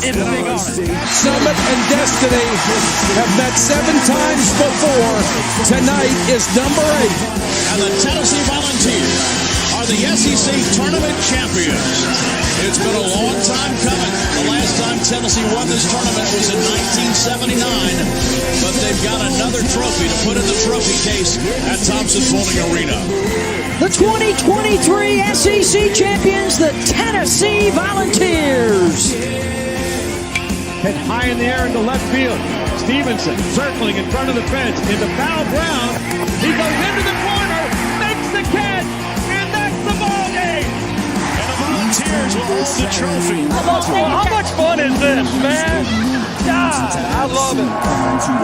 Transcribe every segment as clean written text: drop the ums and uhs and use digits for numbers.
in Big Honest. Summit and Destiny have met 7 times before. Tonight is number 8. And the Tennessee Volunteers are the SEC Tournament champions. It's been a long time coming. The last time Tennessee won this tournament was in 1979, but they've got another trophy to put in the trophy case at Thompson Bowling Arena. The 2023 SEC champions, the Tennessee Volunteers. Hit high in the air into left field. Stevenson circling in front of the fence into foul ground. He goes into the corner, makes the catch, and that's the ball game. And the Volunteers will hold the trophy. How much fun is this, man? God, I love it. High fly,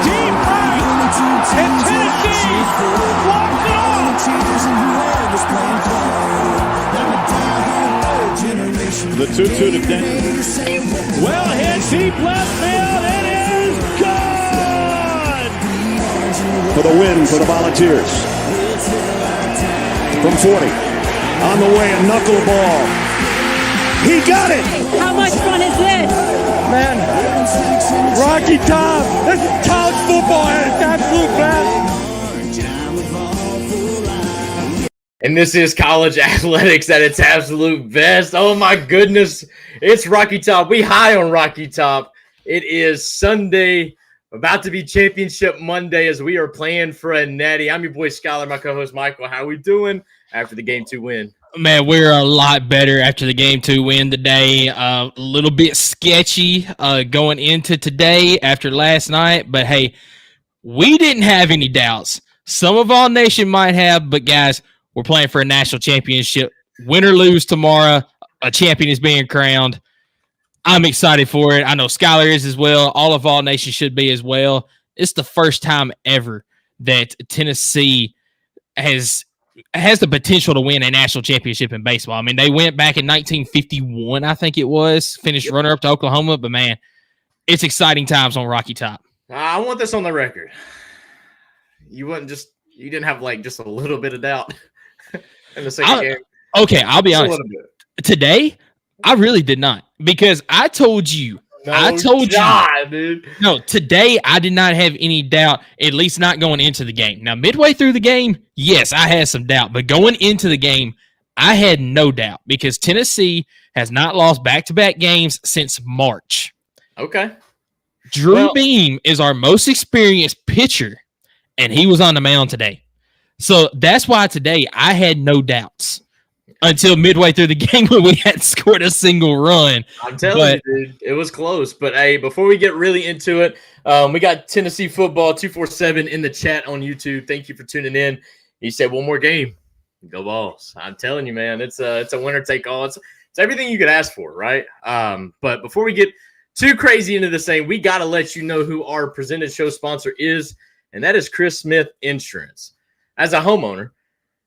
deep right, and Tennessee walks it off. The 2-2 to Denton. Well hit, deep left field, it is gone! For the win for the Volunteers. From 40. On the way, a knuckleball. He got it! How much fun is this? Man, Rocky Top, this is college football at its absolute best. And this is college athletics at its absolute best. Oh my goodness. It's Rocky Top. We high on Rocky Top. It is Sunday, about to be Championship Monday as we are playing for a natty. I'm your boy Skylar, my co-host Michael. How we doing after the Game 2 win? Man, we're a lot better after the Game 2 win today. A little bit sketchy going into today after last night. But, hey, we didn't have any doubts. Some of All Nation might have, but, guys, we're playing for a national championship. Win or lose tomorrow, a champion is being crowned. I'm excited for it. I know Skylar is as well. All of All Nation should be as well. It's the first time ever that Tennessee has the potential to win a national championship in baseball. I mean, they went back in 1951, I think it was, finished runner-up to Oklahoma. But, man, it's exciting times on Rocky Top. I want this on the record. You didn't have, just a little bit of doubt in the second game. Okay, I'll be honest. Today, I really did not, because I told you. Dude. No, today I did not have any doubt, at least not going into the game. Now, midway through the game, yes, I had some doubt, but going into the game, I had no doubt because Tennessee has not lost back-to-back games since March. Okay. Drew Beam is our most experienced pitcher, and he was on the mound today. So that's why today I had no doubts until midway through the game when we had scored a single run. I'm telling you, dude, it was close. But, hey, before we get really into it, we got Tennessee Football 247 in the chat on YouTube. Thank you for tuning in. He said, one more game. Go Balls. I'm telling you, man, it's a winner-take-all. It's everything you could ask for, right? But before we get too crazy into this thing, we got to let you know who our presented show sponsor is, and that is Chris Smith Insurance. As a homeowner,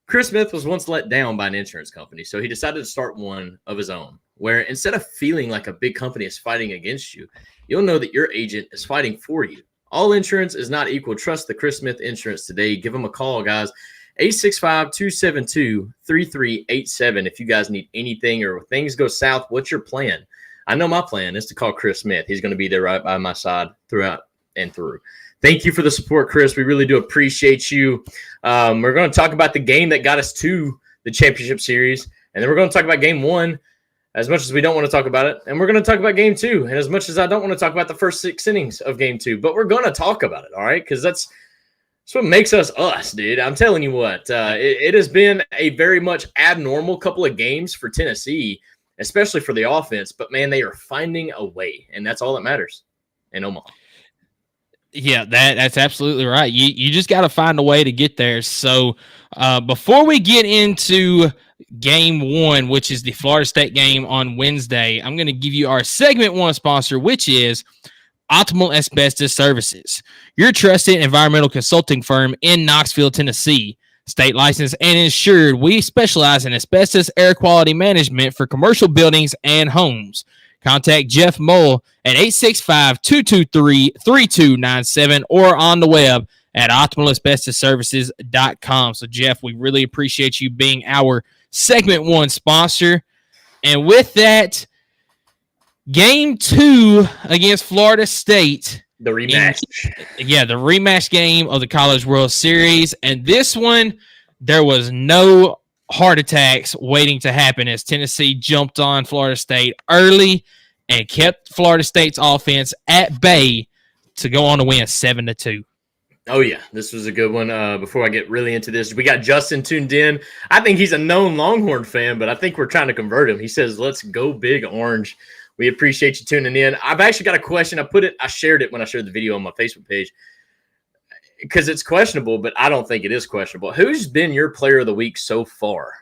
Chris Smith was once let down by an insurance company, so he decided to start one of his own, where instead of feeling like a big company is fighting against you, you'll know that your agent is fighting for you. All insurance is not equal. Trust the Chris Smith Insurance today. Give them a call, guys. 865-272-3387 if you guys need anything or if things go south. What's your plan? I know my plan is to call Chris Smith. He's going to be there right by my side throughout and through. Thank you for the support, Chris. We really do appreciate you. We're going to talk about the game that got us to the championship series, and then we're going to talk about game 1 as much as we don't want to talk about it, and we're going to talk about game 2 and as much as I don't want to talk about the first 6 innings of game 2, but we're going to talk about it, all right, because that's what makes us us, dude. I'm telling you what, it has been a very much abnormal couple of games for Tennessee, especially for the offense, but, man, they are finding a way, and that's all that matters in Omaha. Yeah, that's absolutely right. You just got to find a way to get there. So before we get into game 1, which is the Florida State game on Wednesday, I'm going to give you our segment 1 sponsor, which is Optimal Asbestos Services, your trusted environmental consulting firm in Knoxville, Tennessee. State licensed and insured, we specialize in asbestos air quality management for commercial buildings and homes. Contact Jeff Mull at 865-223-3297 or on the web at optimalasbestosservices.com. So, Jeff, we really appreciate you being our segment 1 sponsor. And with that, game 2 against Florida State. The rematch. The rematch game of the College World Series. And this one, there was no heart attacks waiting to happen as Tennessee jumped on Florida State early and kept Florida State's offense at bay to go on to win 7-2. Oh, yeah. This was a good one. Before I get really into this, we got Justin tuned in. I think he's a known Longhorn fan, but I think we're trying to convert him. He says, let's go Big Orange. We appreciate you tuning in. I've actually got a question. I shared it when I shared the video on my Facebook page because it's questionable, but I don't think it is questionable. Who's been your player of the week so far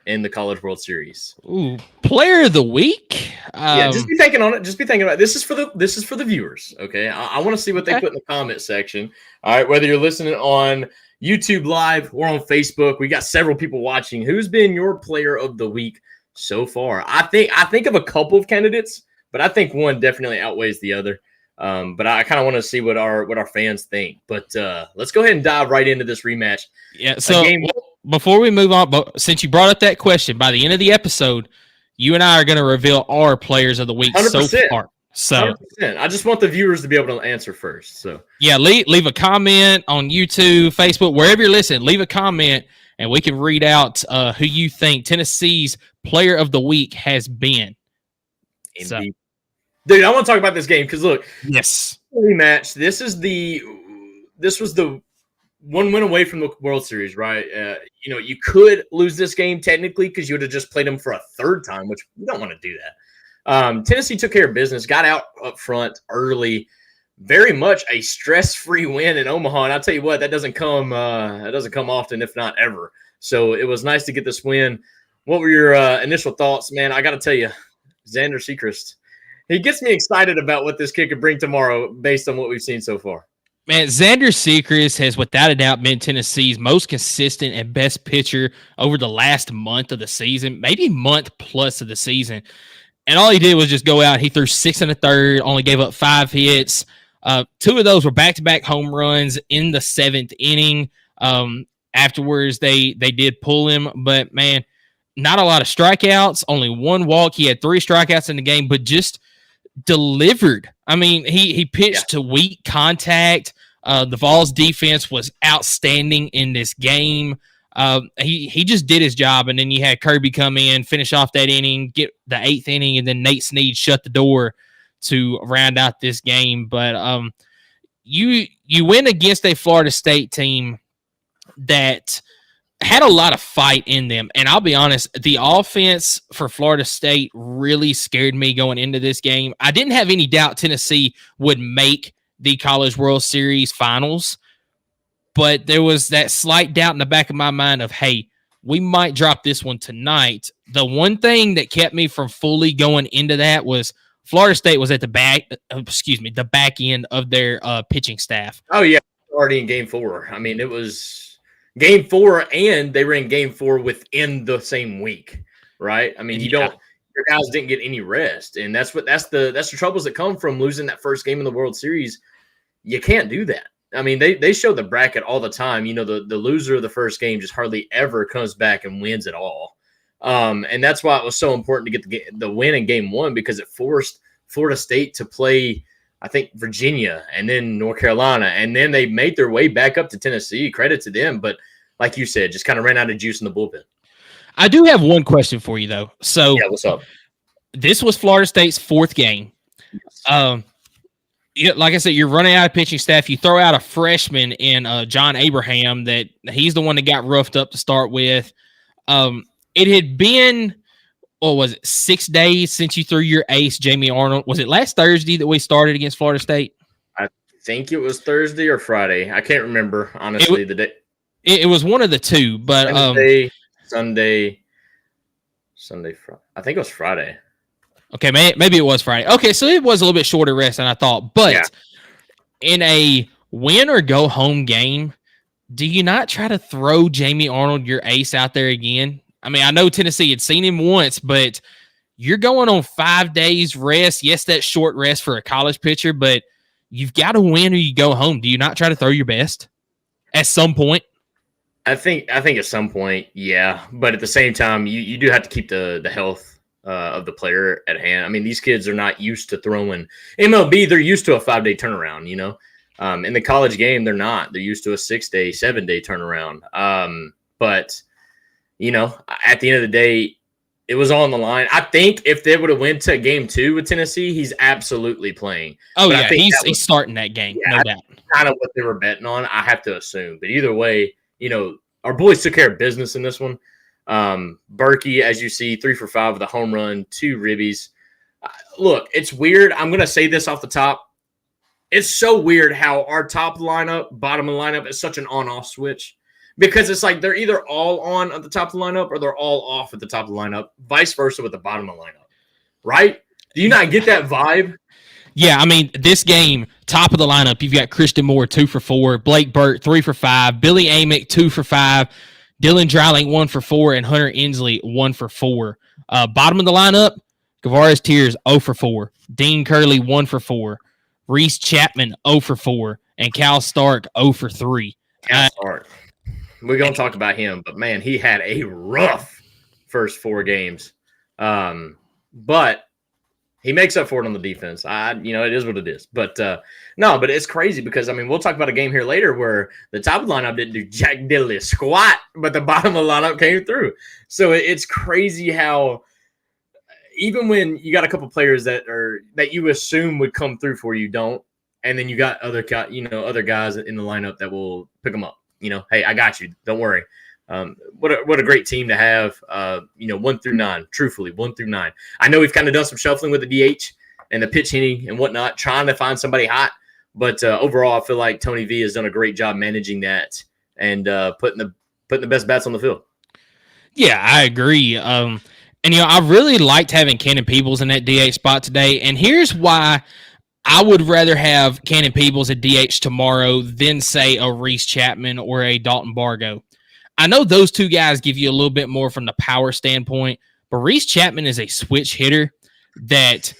in the College World Series? Ooh, player of the week? Yeah, just be thinking on it. Just be thinking about it. This is for the viewers. Okay, I want to see what they put in the comment section. All right, whether you're listening on YouTube Live or on Facebook, we got several people watching. Who's been your player of the week so far? I think of a couple of candidates, but I think one definitely outweighs the other. But I kind of want to see what our fans think. But let's go ahead and dive right into this rematch. Yeah. So before we move on, since you brought up that question, by the end of the episode, you and I are going to reveal our players of the week 100%. so far. So 100%. I just want the viewers to be able to answer first. So yeah, leave a comment on YouTube, Facebook, wherever you're listening. Leave a comment, and we can read out who you think Tennessee's player of the week has been. So, dude, I want to talk about this game because look, yes, rematch. This was the one win away from the World Series, right? You could lose this game technically because you would have just played them for a third time, which you don't want to do that. Tennessee took care of business, got out up front early, very much a stress-free win in Omaha. And I'll tell you what, that doesn't come often, if not ever. So it was nice to get this win. What were your initial thoughts, man? I got to tell you, Xander Sechrist, he gets me excited about what this kid could bring tomorrow based on what we've seen so far. Man, Xander Sechrist has without a doubt been Tennessee's most consistent and best pitcher over the last month of the season, maybe month plus of the season. And all he did was just go out. He threw 6 1/3, only gave up 5 hits. 2 of those were back-to-back home runs in the 7th inning. Afterwards, they did pull him, but man, not a lot of strikeouts, only 1 walk. He had 3 strikeouts in the game, but just delivered. I mean, he pitched to weak contact. The Vols defense was outstanding in this game. He just did his job, and then you had Kirby come in, finish off that inning, get the 8th inning, and then Nate Snead shut the door to round out this game. But you win against a Florida State team that had a lot of fight in them. And I'll be honest, the offense for Florida State really scared me going into this game. I didn't have any doubt Tennessee would make the College World Series finals, but there was that slight doubt in the back of my mind of, hey, we might drop this one tonight. The one thing that kept me from fully going into that was Florida State was at the back end of their pitching staff. Oh, yeah, already in Game 4. I mean, it was Game 4, and they were in Game 4 within the same week, right? I mean, your guys didn't get any rest, and that's the troubles that come from losing that first game in the World Series. You can't do that. I mean, they show the bracket all the time. You know, the loser of the first game just hardly ever comes back and wins at all. And that's why it was so important to get the win in Game 1 because it forced Florida State to play, I think, Virginia and then North Carolina. And then they made their way back up to Tennessee. Credit to them. But like you said, just kind of ran out of juice in the bullpen. I do have one question for you, though. So, yeah, what's up? This was Florida State's 4th game. Yes. Like I said, you're running out of pitching staff. You throw out a freshman in John Abraham that he's the one that got roughed up to start with. It had been, 6 days since you threw your ace, Jamie Arnold. Was it last Thursday that we started against Florida State? I think it was Thursday or Friday. I can't remember, honestly, the day. It was one of the two, but Sunday, Friday. I think it was Friday. Okay, maybe it was Friday. Okay, so it was a little bit shorter rest than I thought. But in a win or go home game, do you not try to throw Jamie Arnold, your ace, out there again? I mean, I know Tennessee had seen him once, but you're going on 5 days rest. Yes, that's short rest for a college pitcher, but you've got to win or you go home. Do you not try to throw your best at some point? I think at some point, yeah. But at the same time, you do have to keep the health of the player at hand. I mean, these kids are not used to throwing MLB. They're used to a 5-day turnaround, you know. In the college game, they're not. They're used to a 6-day, 7-day turnaround. But you know, at the end of the day, it was on the line. I think if they would have went to game 2 with Tennessee, he's absolutely playing. Oh, but yeah, he's starting that game, no doubt. Kind of what they were betting on, I have to assume. But either way, you know, our boys took care of business in this one. Berkey, as you see, 3 for 5 with a home run, 2 ribbies. Look, it's weird. I'm going to say this off the top. It's so weird how our top lineup, bottom of the lineup is such an on-off switch, because it's like they're either all on at the top of the lineup or they're all off at the top of the lineup, vice versa with the bottom of the lineup, right? Do you not get that vibe? Yeah, I mean, this game, top of the lineup, you've got Christian Moore, 2 for 4, Blake Burke, 3 for 5, Billy Amick, 2 for 5, Dylan Dreiling, 1 for 4, and Hunter Inslee, 1 for 4. Bottom of the lineup, Gavaris Tears, 0 for 4, Dean Curley, 1 for 4, Reese Chapman, 0 for 4, and Cal Stark, 0 for 3. Cal Stark. We're going to talk about him, but, man, he had a rough first 4 games. But he makes up for it on the defense. You know, it is what it is. But, no, but it's crazy because, I mean, we'll talk about a game here later where the top of the lineup didn't do jack diddly squat, but the bottom of the lineup came through. So it's crazy how even when you got a couple players that you assume would come through for you, don't, and then you got other guys in the lineup that will pick them up. You know, hey, I got you. Don't worry. What a great team to have. 1 through 9. Truthfully, 1 through 9. I know we've kind of done some shuffling with the DH and the pitch hitting and whatnot, trying to find somebody hot. But overall, I feel like Tony V has done a great job managing that and putting the best bats on the field. Yeah, I agree. And I really liked having Cannon Peebles in that DH spot today. And here's why I would rather have Cannon Peebles at DH tomorrow than, say, a Reese Chapman or a Dalton Bargo. I know those two guys give you a little bit more from the power standpoint, but Reese Chapman is a switch hitter that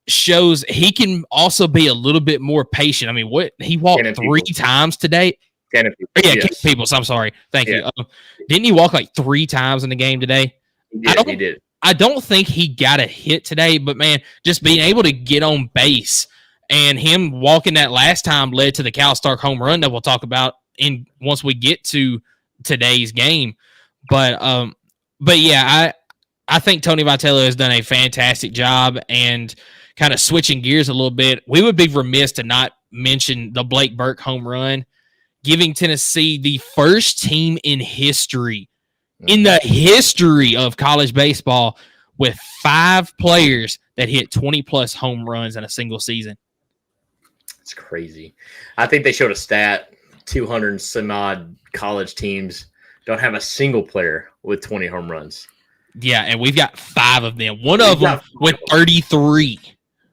shows he can also be a little bit more patient. I mean, he walked Cannon 3 Peebles. times today. Cannon Peebles. Yeah, Yes. Cannon Peebles. I'm sorry. Thank Yeah. you. Didn't he walk like 3 times in the game today? He did. I don't think he got a hit today, but, man, just being able to get on base and him walking that last time led to the Cal Stark home run that we'll talk about once we get to today's game. But yeah, I think Tony Vitello has done a fantastic job, and kind of switching gears a little bit, we would be remiss to not mention the Blake Burke home run, giving Tennessee the first team in the history of college baseball with 5 players that hit 20-plus home runs in a single season. It's crazy. I think they showed a stat, 200 and some odd college teams don't have a single player with 20 home runs. Yeah, and we've got 5 of them. One of them with 33.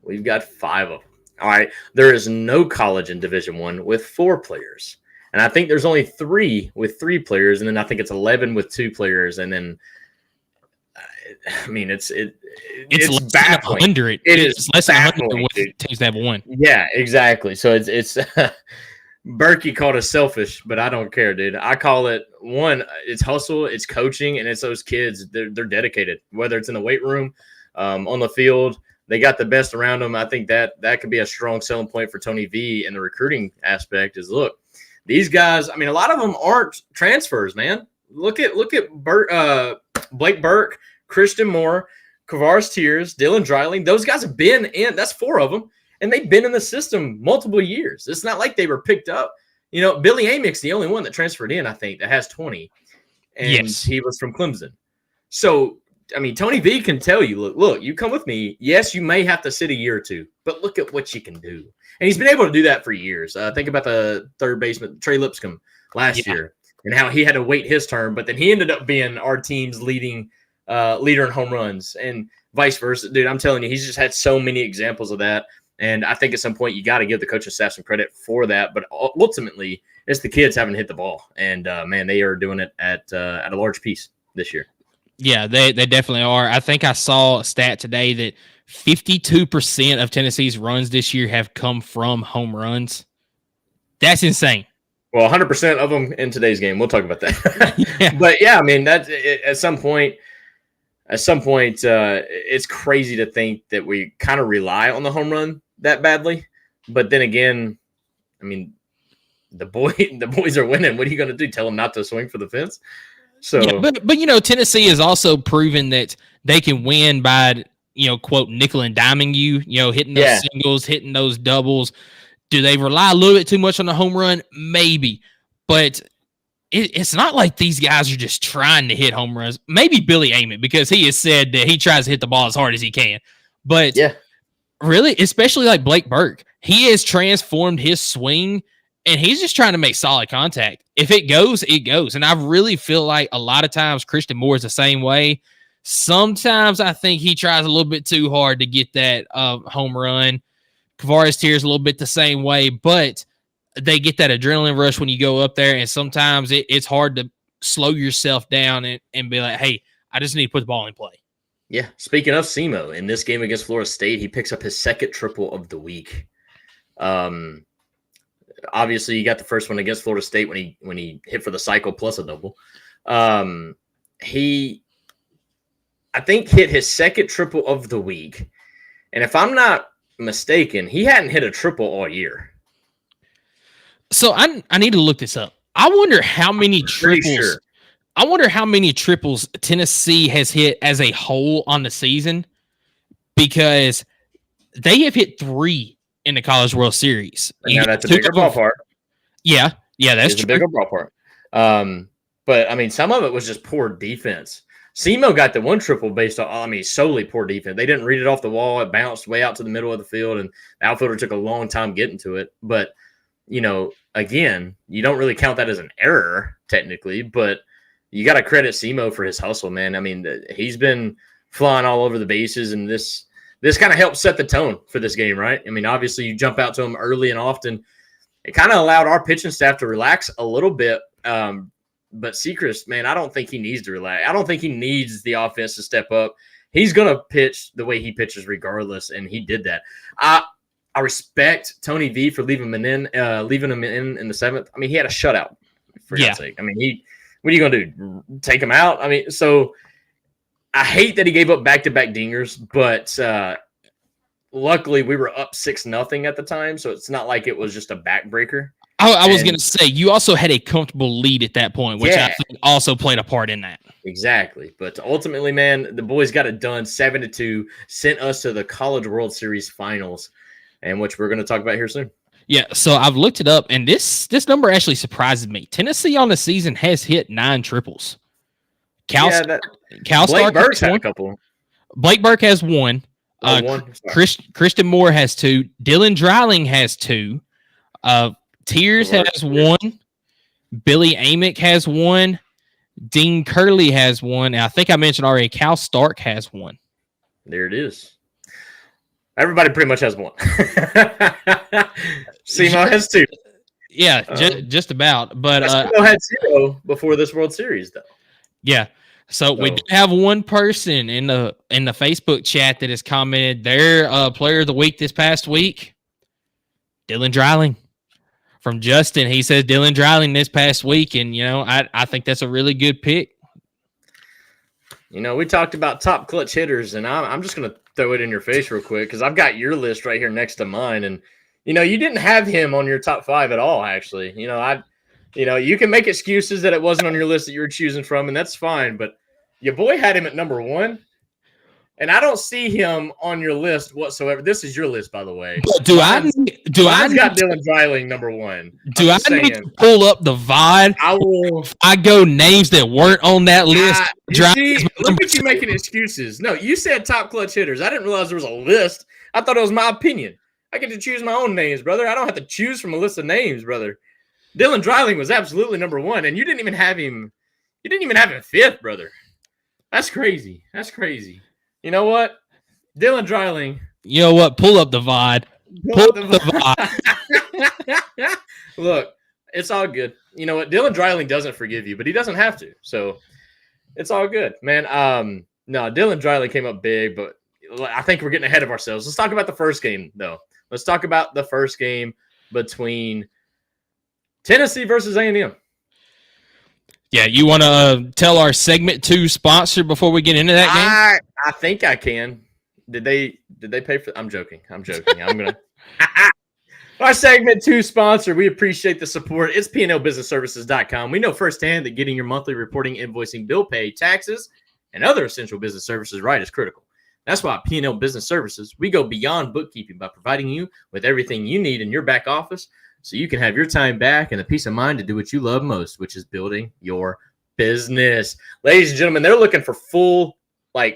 We've got 5 of them. All right. There is no college in Division I with 4 players. And I think there's only 3 with 3 players, and then I think it's 11 with 2 players, and then I mean it's less baffling. Than 100. It is less than 100 baffling, with dude. teams that have 1. Yeah, exactly. So it's Berkey called us selfish, but I don't care, dude. I call it it's hustle, it's coaching, and it's those kids. They're dedicated, whether it's in the weight room, on the field. They got the best around them. I think that could be a strong selling point for Tony V in the recruiting aspect. Is look, these guys. I mean, a lot of them aren't transfers, man. Look at Blake Burke, Christian Moore, Kavaris Tears, Dylan Dreiling. Those guys have been in. That's 4 of them. And they've been in the system multiple years. It's not like they were picked up. You know, Billy Amick's the only one that transferred in, I think, that has 20. And Yes. he was from Clemson. So, I mean, Tony V can tell you, look, you come with me. Yes, you may have to sit a year or 2, but look at what you can do. And he's been able to do that for years. Think about the third baseman, Trey Lipscomb, last year, and how he had to wait his turn, but then he ended up being our team's leader in home runs and vice versa. Dude, I'm telling you, he's just had so many examples of that. And I think at some point you got to give the coaching staff some credit for that. But ultimately, it's the kids having hit the ball. And, man, they are doing it at a large piece this year. Yeah, they definitely are. I think I saw a stat today that 52% of Tennessee's runs this year have come from home runs. That's insane. Well, 100% of them in today's game. We'll talk about that. Yeah. But, yeah, I mean, that's at some point, at some point, it's crazy to think that we kind of rely on the home run that badly. But then again, I mean, the boys are winning. What are you going to do? Tell them not to swing for the fence? So, yeah, but Tennessee has also proven that they can win by quote nickel and diming you. Hitting those singles, hitting those doubles. Do they rely a little bit too much on the home run? Maybe, but it's not like these guys are just trying to hit home runs. Maybe Billy Ament, because he has said that he tries to hit the ball as hard as he can. But really, especially like Blake Burke, he has transformed his swing, and he's just trying to make solid contact. If it goes, it goes. And I really feel like a lot of times Christian Moore is the same way. Sometimes I think he tries a little bit too hard to get that home run. Kavares Tears a little bit the same way, but they get that adrenaline rush when you go up there, and sometimes it's hard to slow yourself down and be like, hey, I just need to put the ball in play. Yeah. Speaking of SEMO, in this game against Florida State, he picks up his second triple of the week. Obviously, you got the first one against Florida State when he hit for the cycle plus a double. He, I think, hit his second triple of the week. And if I'm not mistaken, he hadn't hit a triple all year. So I need to look this up. I wonder how many triples. Sure. I wonder how many triples Tennessee has hit as a whole on the season, because they have hit 3 in the College World Series. Yeah, that's a bigger ballpark. Yeah, that's true. A bigger ballpark. But I mean, some of it was just poor defense. SEMO got the one triple based on, solely poor defense. They didn't read it off the wall. It bounced way out to the middle of the field, and the outfielder took a long time getting to it. But again, you don't really count that as an error technically, but you got to credit SEMO for his hustle, man. I mean, he's been flying all over the bases, and this kind of helped set the tone for this game, right? I mean, obviously you jump out to him early and often. It kind of allowed our pitching staff to relax a little bit. But Sechrist, man, I don't think he needs to relax. I don't think he needs the offense to step up. He's going to pitch the way he pitches regardless, and he did that. I respect Tony V for leaving him in the 7th. I mean, he had a shutout, for God's sake. I mean, what are you going to do? Take him out? I mean, so I hate that he gave up back-to-back dingers, but luckily we were up 6-0 at the time, so it's not like it was just a backbreaker. I was going to say, you also had a comfortable lead at that point, which I think also played a part in that. Exactly. But ultimately, man, the boys got it done 7-2, sent us to the College World Series finals, and which we're going to talk about here soon. Yeah, so I've looked it up, and this number actually surprises me. Tennessee on the season has hit 9 triples. Blake Burke had a couple. Blake Burke has 1. Christian Moore has 2. Dylan Dreiling has 2. Tears has 1. Billy Amick has 1. Dean Curley has 1. And I think I mentioned already, Cal Stark has 1. There it is. Everybody pretty much has 1. SEMO has 2. Yeah, just about. But SEMO had 0 before this World Series, though. Yeah. So we do have one person in the Facebook chat that has commented their player of the week this past week, Dylan Dreiling. From Justin, he says Dylan Dreiling this past week, and I think that's a really good pick. We talked about top clutch hitters, and I'm just going to throw it in your face real quick because I've got your list right here next to mine, and you didn't have him on your top 5 at all. Actually, you can make excuses that it wasn't on your list that you were choosing from, and that's fine. But your boy had him at number 1. And I don't see him on your list whatsoever. This is your list, by the way. Mine's got Dylan Dreiling number 1. Do I need to pull up the VOD? I go names that weren't on that list. Look at you making excuses. No, you said top clutch hitters. I didn't realize there was a list. I thought it was my opinion. I get to choose my own names, brother. I don't have to choose from a list of names, brother. Dylan Dreiling was absolutely number 1, and you didn't even have him. You didn't even have him 5th, brother. That's crazy. You know what? Dylan Dreiling. You know what? Pull up the VOD. Pull up the VOD. Look, it's all good. You know what? Dylan Dreiling doesn't forgive you, but he doesn't have to. So it's all good, man. No, Dylan Dreiling came up big, but I think we're getting ahead of ourselves. Let's talk about the first game, though. Let's talk about the first game between Tennessee versus A&M. Yeah, you want to tell our segment 2 sponsor before we get into that game? I think I can. Did they pay for? I'm joking. I'm gonna. Our segment 2 sponsor, we appreciate the support. It's PNLBusinessServices.com. We know firsthand that getting your monthly reporting, invoicing, bill pay, taxes, and other essential business services right is critical. That's why at P&L Business Services, we go beyond bookkeeping by providing you with everything you need in your back office so you can have your time back and the peace of mind to do what you love most, which is building your business. Ladies and gentlemen, they're looking for full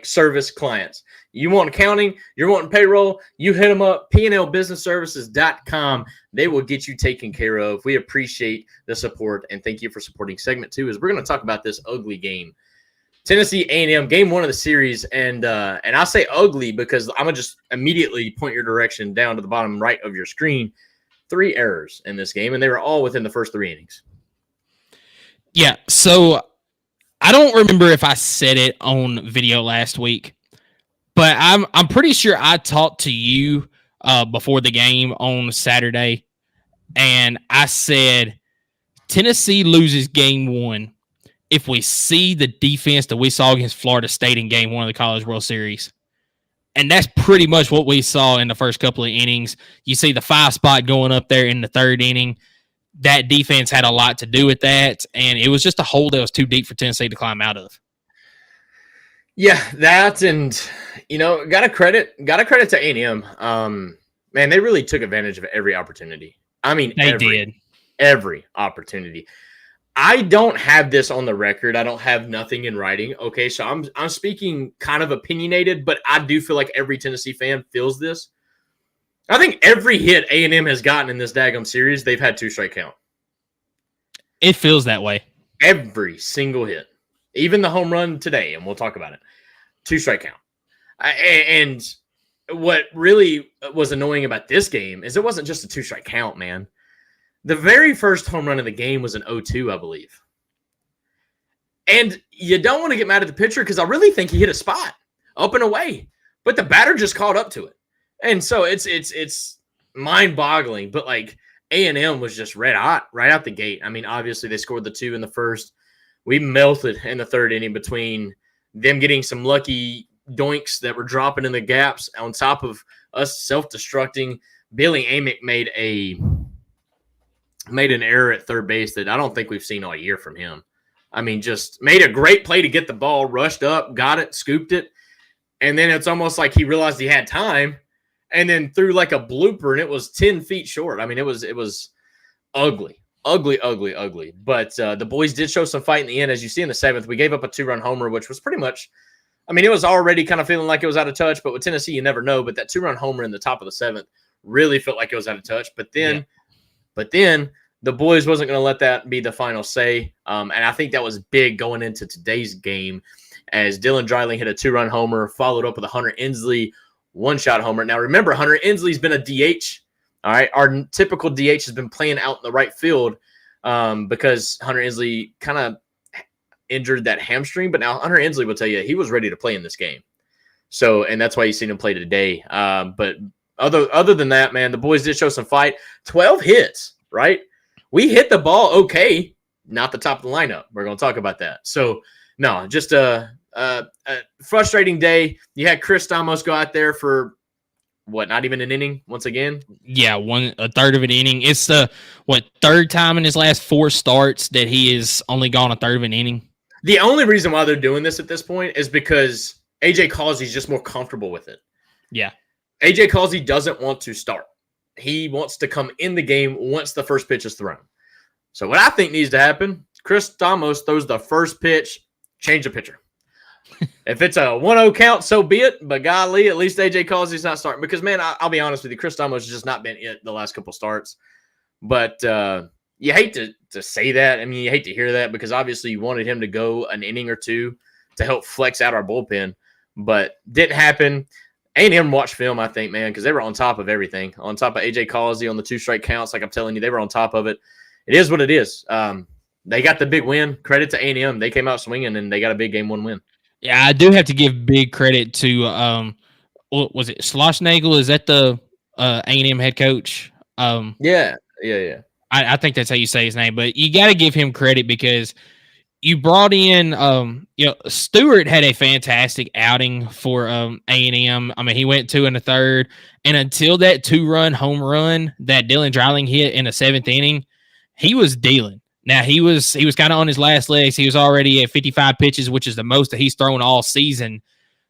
service clients. You want accounting, you're wanting payroll, you hit them up, PNLBusinessServices.com. They will get you taken care of. We appreciate the support, and thank you for supporting segment 2 as we're going to talk about this ugly game. Tennessee A&M, game 1 of the series, and I say ugly because I'm going to just immediately point your direction down to the bottom right of your screen. 3 errors in this game, and they were all within the first 3 innings. Yeah, so I don't remember if I said it on video last week, but I'm pretty sure I talked to you before the game on Saturday, and I said Tennessee loses game 1 if we see the defense that we saw against Florida State in game 1 of the College World Series. And that's pretty much what we saw in the first couple of innings. You see the 5 spot going up there in the 3rd inning. That defense had a lot to do with that, and it was just a hole that was too deep for Tennessee to climb out of. Yeah, that, and got to credit to A&M. Man, they really took advantage of every opportunity. I mean, they did every opportunity. I don't have this on the record. I don't have nothing in writing. Okay, so I'm speaking kind of opinionated, but I do feel like every Tennessee fan feels this. I think every hit A&M has gotten in this daggum series, they've had 2-strike count. It feels that way. Every single hit. Even the home run today, and we'll talk about it. 2-strike count. And what really was annoying about this game is it wasn't just a 2-strike count, man. The very first home run of the game was an 0-2, I believe. And you don't want to get mad at the pitcher because I really think he hit a spot up and away. But the batter just caught up to it. And so it's mind-boggling. But, A&M was just red hot right out the gate. I mean, obviously they scored the 2 in the first. We melted in the 3rd inning between them getting some lucky doinks that were dropping in the gaps on top of us self-destructing. Billy Amick made an error at third base that I don't think we've seen all year from him. I mean, just made a great play to get the ball, rushed up, got it, scooped it, and then it's almost like he realized he had time and then threw a blooper, and it was 10 feet short. I mean, it was ugly. But the boys did show some fight in the end. As you see in the 7th, we gave up a 2-run homer, which was pretty much – I mean, it was already kind of feeling like it was out of touch, but with Tennessee, you never know. But that 2-run homer in the top of the 7th really felt like it was out of touch. But then the boys wasn't going to let that be the final say. And I think that was big going into today's game as Dylan Dreiling hit a 2-run homer, followed up with a Hunter Inslee 1-shot homer. Now, remember, Hunter Inslee's been a DH. All right, our typical DH has been playing out in the right field because Hunter Inslee kind of injured that hamstring. But now Hunter Inslee will tell you he was ready to play in this game. So, and that's why you've seen him play today. But other than that, man, the boys did show some fight. 12 hits, right? We hit the ball okay, not the top of the lineup. We're going to talk about that. So, no, just a frustrating day. You had Chris Stamos go out there for not even an inning once again? Yeah, a third of an inning. It's the 3rd time in his last 4 starts that he has only gone a third of an inning. The only reason why they're doing this at this point is because AJ Causey's just more comfortable with it. Yeah. AJ Causey doesn't want to start. He wants to come in the game once the first pitch is thrown. So what I think needs to happen, Chris Stamos throws the first pitch, change the pitcher. If it's a 1-0 count, so be it. But golly, at least AJ Causey's not starting. Because, man, I'll be honest with you, Chris Stamos has just not been it the last couple starts. But you hate to say that. I mean, you hate to hear that because obviously you wanted him to go an inning or two to help flex out our bullpen. But didn't happen. A&M watched film, I think, man, because they were on top of everything. On top of AJ Causey on the 2-strike counts, like I'm telling you, they were on top of it. It is what it is. They got the big win. Credit to A&M. They came out swinging, and they got a big game 1 win. Yeah, I do have to give big credit to, was it Schlossnagel? Is that the A&M head coach? Yeah. I think that's how you say his name. But you got to give him credit because you brought in, Stewart had a fantastic outing for A&M. I mean, he went 2 1/3, and until that 2-run home run that Dylan Dreiling hit in the 7th inning, he was dealing. Now he was kind of on his last legs. He was already at 55 pitches, which is the most that he's thrown all season.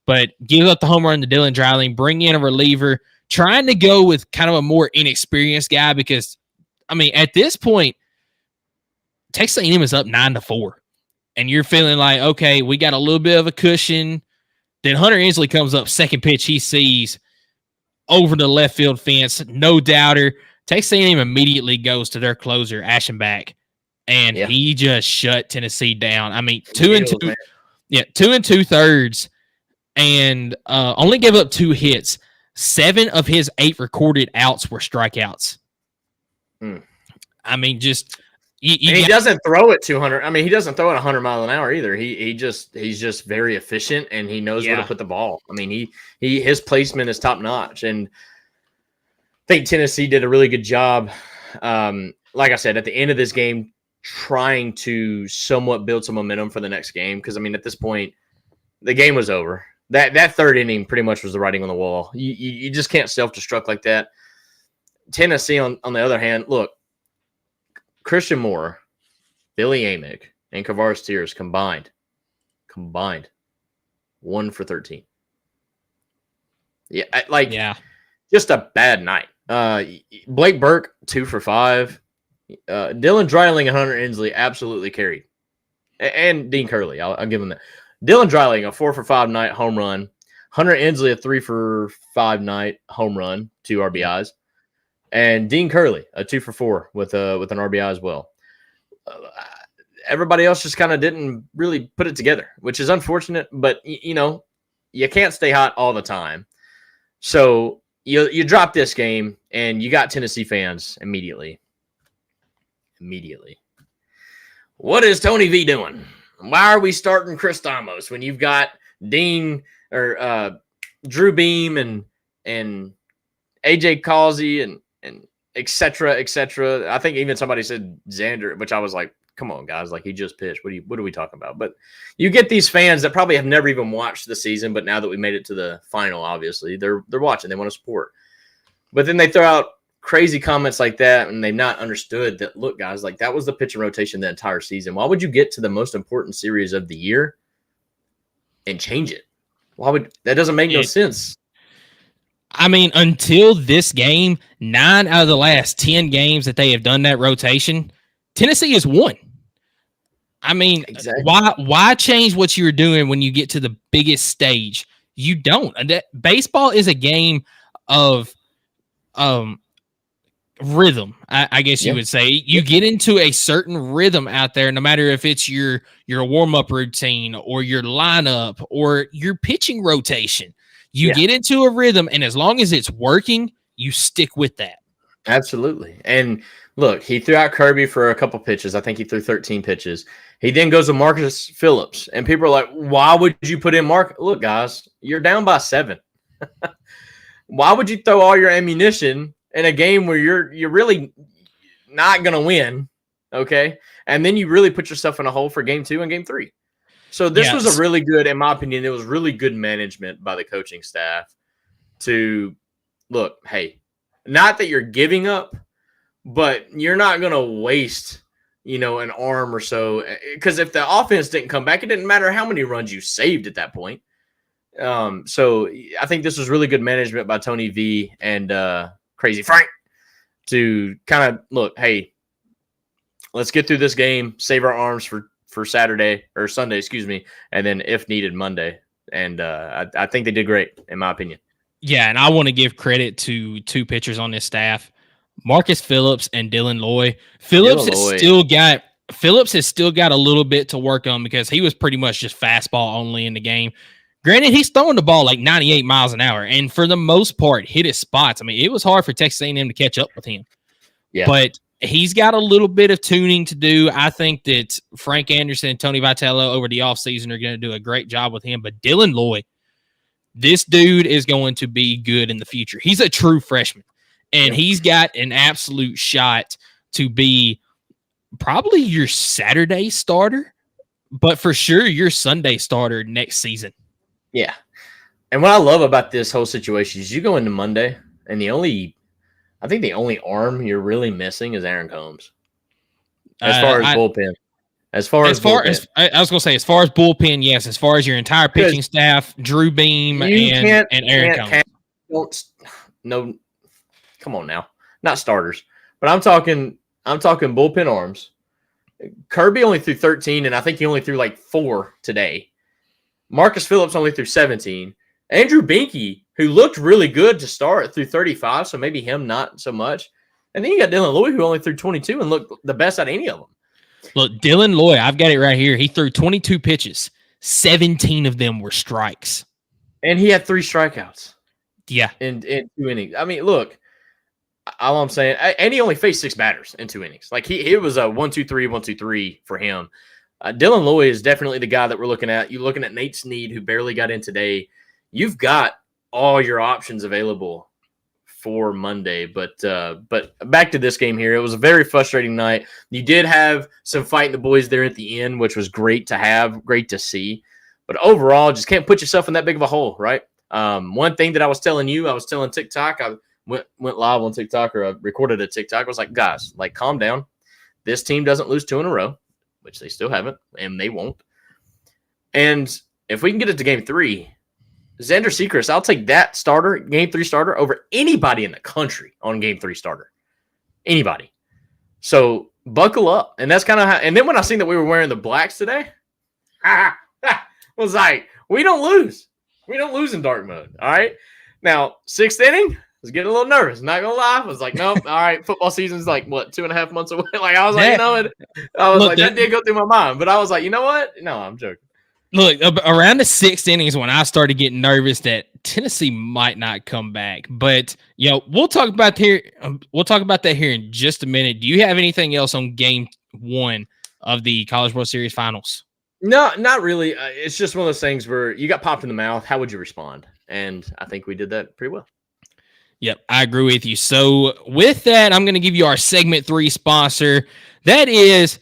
But give up the home run to Dylan Dreiling, bring in a reliever, trying to go with kind of a more inexperienced guy because, I mean, at this point, Texas A&M is up 9-4. And you're feeling like, okay, we got a little bit of a cushion. Then Hunter Inslee comes up, second pitch he sees over the left field fence, no doubter. Texas A&M immediately goes to their closer, Aschenbach, and he just shut Tennessee down. I mean, 2 2/3, and only gave up 2 hits. 7 of his 8 recorded outs were strikeouts. I mean, just. He doesn't throw it 200. I mean, he doesn't throw it 100 miles an hour either. He's just very efficient and he knows where to put the ball. I mean, his placement is top notch, and I think Tennessee did a really good job. Like I said, at the end of this game, trying to somewhat build some momentum for the next game because I mean, at this point, the game was over. That 3rd inning pretty much was the writing on the wall. You just can't self-destruct like that. Tennessee, on the other hand, look. Christian Moore, Billy Amick, and Kavaris Tears combined 1 for 13. Just a bad night. Blake Burke 2 for 5. Dylan Dreiling and Hunter Inslee absolutely carried, and Dean Curley. I'll give him that. Dylan Dreiling a 4 for 5 night home run. Hunter Inslee a 3 for 5 night home run, 2 RBIs. And Dean Curley, a 2 for 4 with an RBI as well. Everybody else just kind of didn't really put it together, which is unfortunate. But, you can't stay hot all the time. So you drop this game, and you got Tennessee fans immediately. What is Tony V doing? Why are we starting Chris Stamos when you've got Dean or Drew Beam and AJ Causey and et cetera, et cetera. I think even somebody said Xander, which I was like, come on, guys. Like, he just pitched. What are we talking about? But you get these fans that probably have never even watched the season, but now that we made it to the final, obviously, they're watching. They want to support. But then they throw out crazy comments like that, and they've not understood that, look, guys, like, that was the pitching rotation the entire season. Why would you get to the most important series of the year and change it? That doesn't make no sense. I mean, until this game, 9 out of the last 10 games that they have done that rotation, Tennessee has won. I mean, exactly. Why change what you were doing when you get to the biggest stage? You don't. Baseball is a game of rhythm, I guess you would say. You get into a certain rhythm out there, no matter if it's your warm-up routine or your lineup or your pitching rotation. You get into a rhythm, and as long as it's working, you stick with that. Absolutely. And look, he threw out Kirby for a couple pitches. I think he threw 13 pitches. He then goes to Marcus Phillips, and people are like, why would you put in Mark? Look, guys, you're down by 7. Why would you throw all your ammunition in a game where you're really not going to win, okay? And then you really put yourself in a hole for game 2 and game 3. So this was a really good, in my opinion, it was really good management by the coaching staff to look, hey, not that you're giving up, but you're not going to waste, an arm or so. Because if the offense didn't come back, it didn't matter how many runs you saved at that point. So I think this was really good management by Tony V and Crazy Frank to kind of look, hey, let's get through this game, save our arms for Saturday or Sunday, and then if needed, Monday. And I think they did great, in my opinion. Yeah, and I want to give credit to 2 pitchers on this staff, Marcus Phillips and Dylan Loy. Phillips has still got a little bit to work on because he was pretty much just fastball only in the game. Granted, he's throwing the ball like 98 miles an hour, and for the most part, hit his spots. I mean, it was hard for Texas A&M to catch up with him. Yeah. But he's got a little bit of tuning to do. I think that Frank Anderson and Tony Vitello over the offseason are going to do a great job with him. But Dylan Loy, this dude is going to be good in the future. He's a true freshman, and he's got an absolute shot to be probably your Saturday starter but for sure your Sunday starter next season. Yeah. And what I love about this whole situation is you go into Monday, and I think the only arm you're really missing is Aaron Combs. As far as bullpen. I was going to say, as far as bullpen, yes. As far as your entire pitching staff, Drew Beam and Aaron Combs. No, come on now. Not starters. But I'm talking bullpen arms. Kirby only threw 13, and I think he only threw like 4 today. Marcus Phillips only threw 17. Andrew Binky, who looked really good to start, threw 35, so maybe him not so much. And then you got Dylan Lloyd, who only threw 22 and looked the best out of any of them. Look, Dylan Lloyd, I've got it right here. He threw 22 pitches. 17 of them were strikes. And he had 3 strikeouts. Yeah. In 2 innings. I mean, look, all I'm saying, and he only faced 6 batters in 2 innings. Like, it was a 1-2-3, 1-2-3 for him. Dylan Lloyd is definitely the guy that we're looking at. You're looking at Nate Snead, who barely got in today. You've got all your options available for Monday, but back to this game here. It was a very frustrating night. You did have some fighting the boys there at the end, which was great to have, great to see. But overall, just can't put yourself in that big of a hole, right? One thing that I was telling you, I was telling TikTok, I went live on TikTok, or I recorded a TikTok. I was like, guys, like, calm down. This team doesn't lose 2 in a row, which they still haven't, and they won't. And if we can get it to game 3, Xander Sechrist, I'll take that starter, game 3 starter, over anybody in the country on game 3 starter. Anybody. So buckle up. And that's kind of how. And then when I seen that we were wearing the blacks today, was like, we don't lose. We don't lose in dark mode. All right. Now, 6th inning, I was getting a little nervous. Not gonna lie. I was like, nope. All right. Football season's like, what, 2.5 months away? Like, I was like, that did go through my mind. But I was like, you know what? No, I'm joking. Look, around the 6th innings when I started getting nervous that Tennessee might not come back. But, we'll talk about that here in just a minute. Do you have anything else on game 1 of the College World Series finals? No, not really. It's just one of those things where you got popped in the mouth. How would you respond? And I think we did that pretty well. Yep, I agree with you. So with that, I'm going to give you our segment 3 sponsor. That is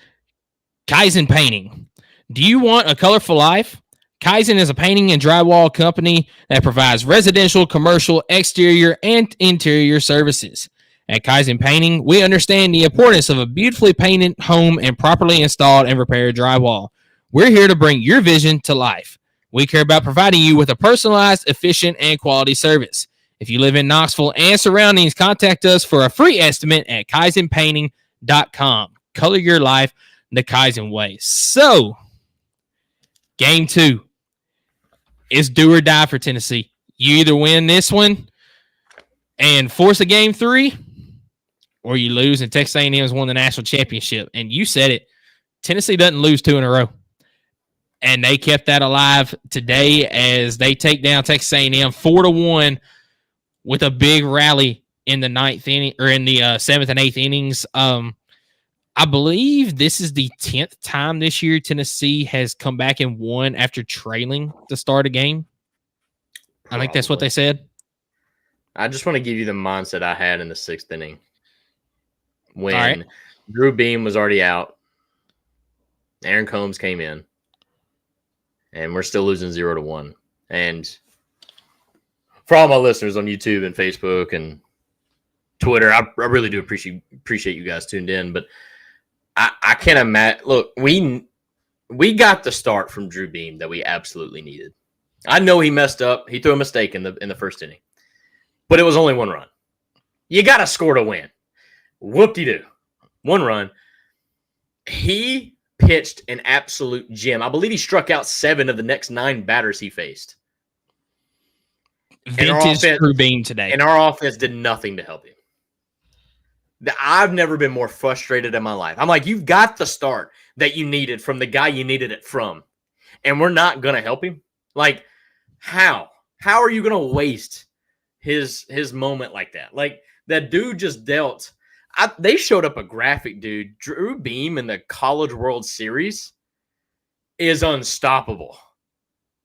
Kaizen Painting. Do you want a colorful life? Kaizen is a painting and drywall company that provides residential, commercial, exterior, and interior services. At Kaizen Painting, we understand the importance of a beautifully painted home and properly installed and repaired drywall. We're here to bring your vision to life. We care about providing you with a personalized, efficient, and quality service. If you live in Knoxville and surroundings, contact us for a free estimate at KaizenPainting.com. Color your life the Kaizen way. So, game 2 is do or die for Tennessee. You either win this one and force a game 3, or you lose and Texas A&M has won the national championship. And you said it, Tennessee doesn't lose 2 in a row. And they kept that alive today as they take down Texas A&M 4-1 with a big rally in the 9th inning, or in the 7th and 8th innings. I believe this is the 10th time this year Tennessee has come back and won after trailing to start a game. Probably. I think that's what they said. I just want to give you the mindset I had in the 6th inning when Drew Beam was already out. Aaron Combs came in, and we're still losing 0-1. And for all my listeners on YouTube and Facebook and Twitter, I really do appreciate you guys tuned in, but I can't imagine. Look, we got the start from Drew Beam that we absolutely needed. I know he messed up. He threw a mistake in the 1st inning, but it was only 1 run. You got to score to win. Whoop-de-doo. 1 run. He pitched an absolute gem. I believe he struck out 7 of the next 9 batters he faced. Vintage Drew Beam today. And our offense did nothing to help him. I've never been more frustrated in my life. I'm like, you've got the start that you needed from the guy you needed it from, and we're not going to help him? Like, how? How are you going to waste his moment like that? Like, that dude just dealt. They showed up a graphic, dude. Drew Beam in the College World Series is unstoppable.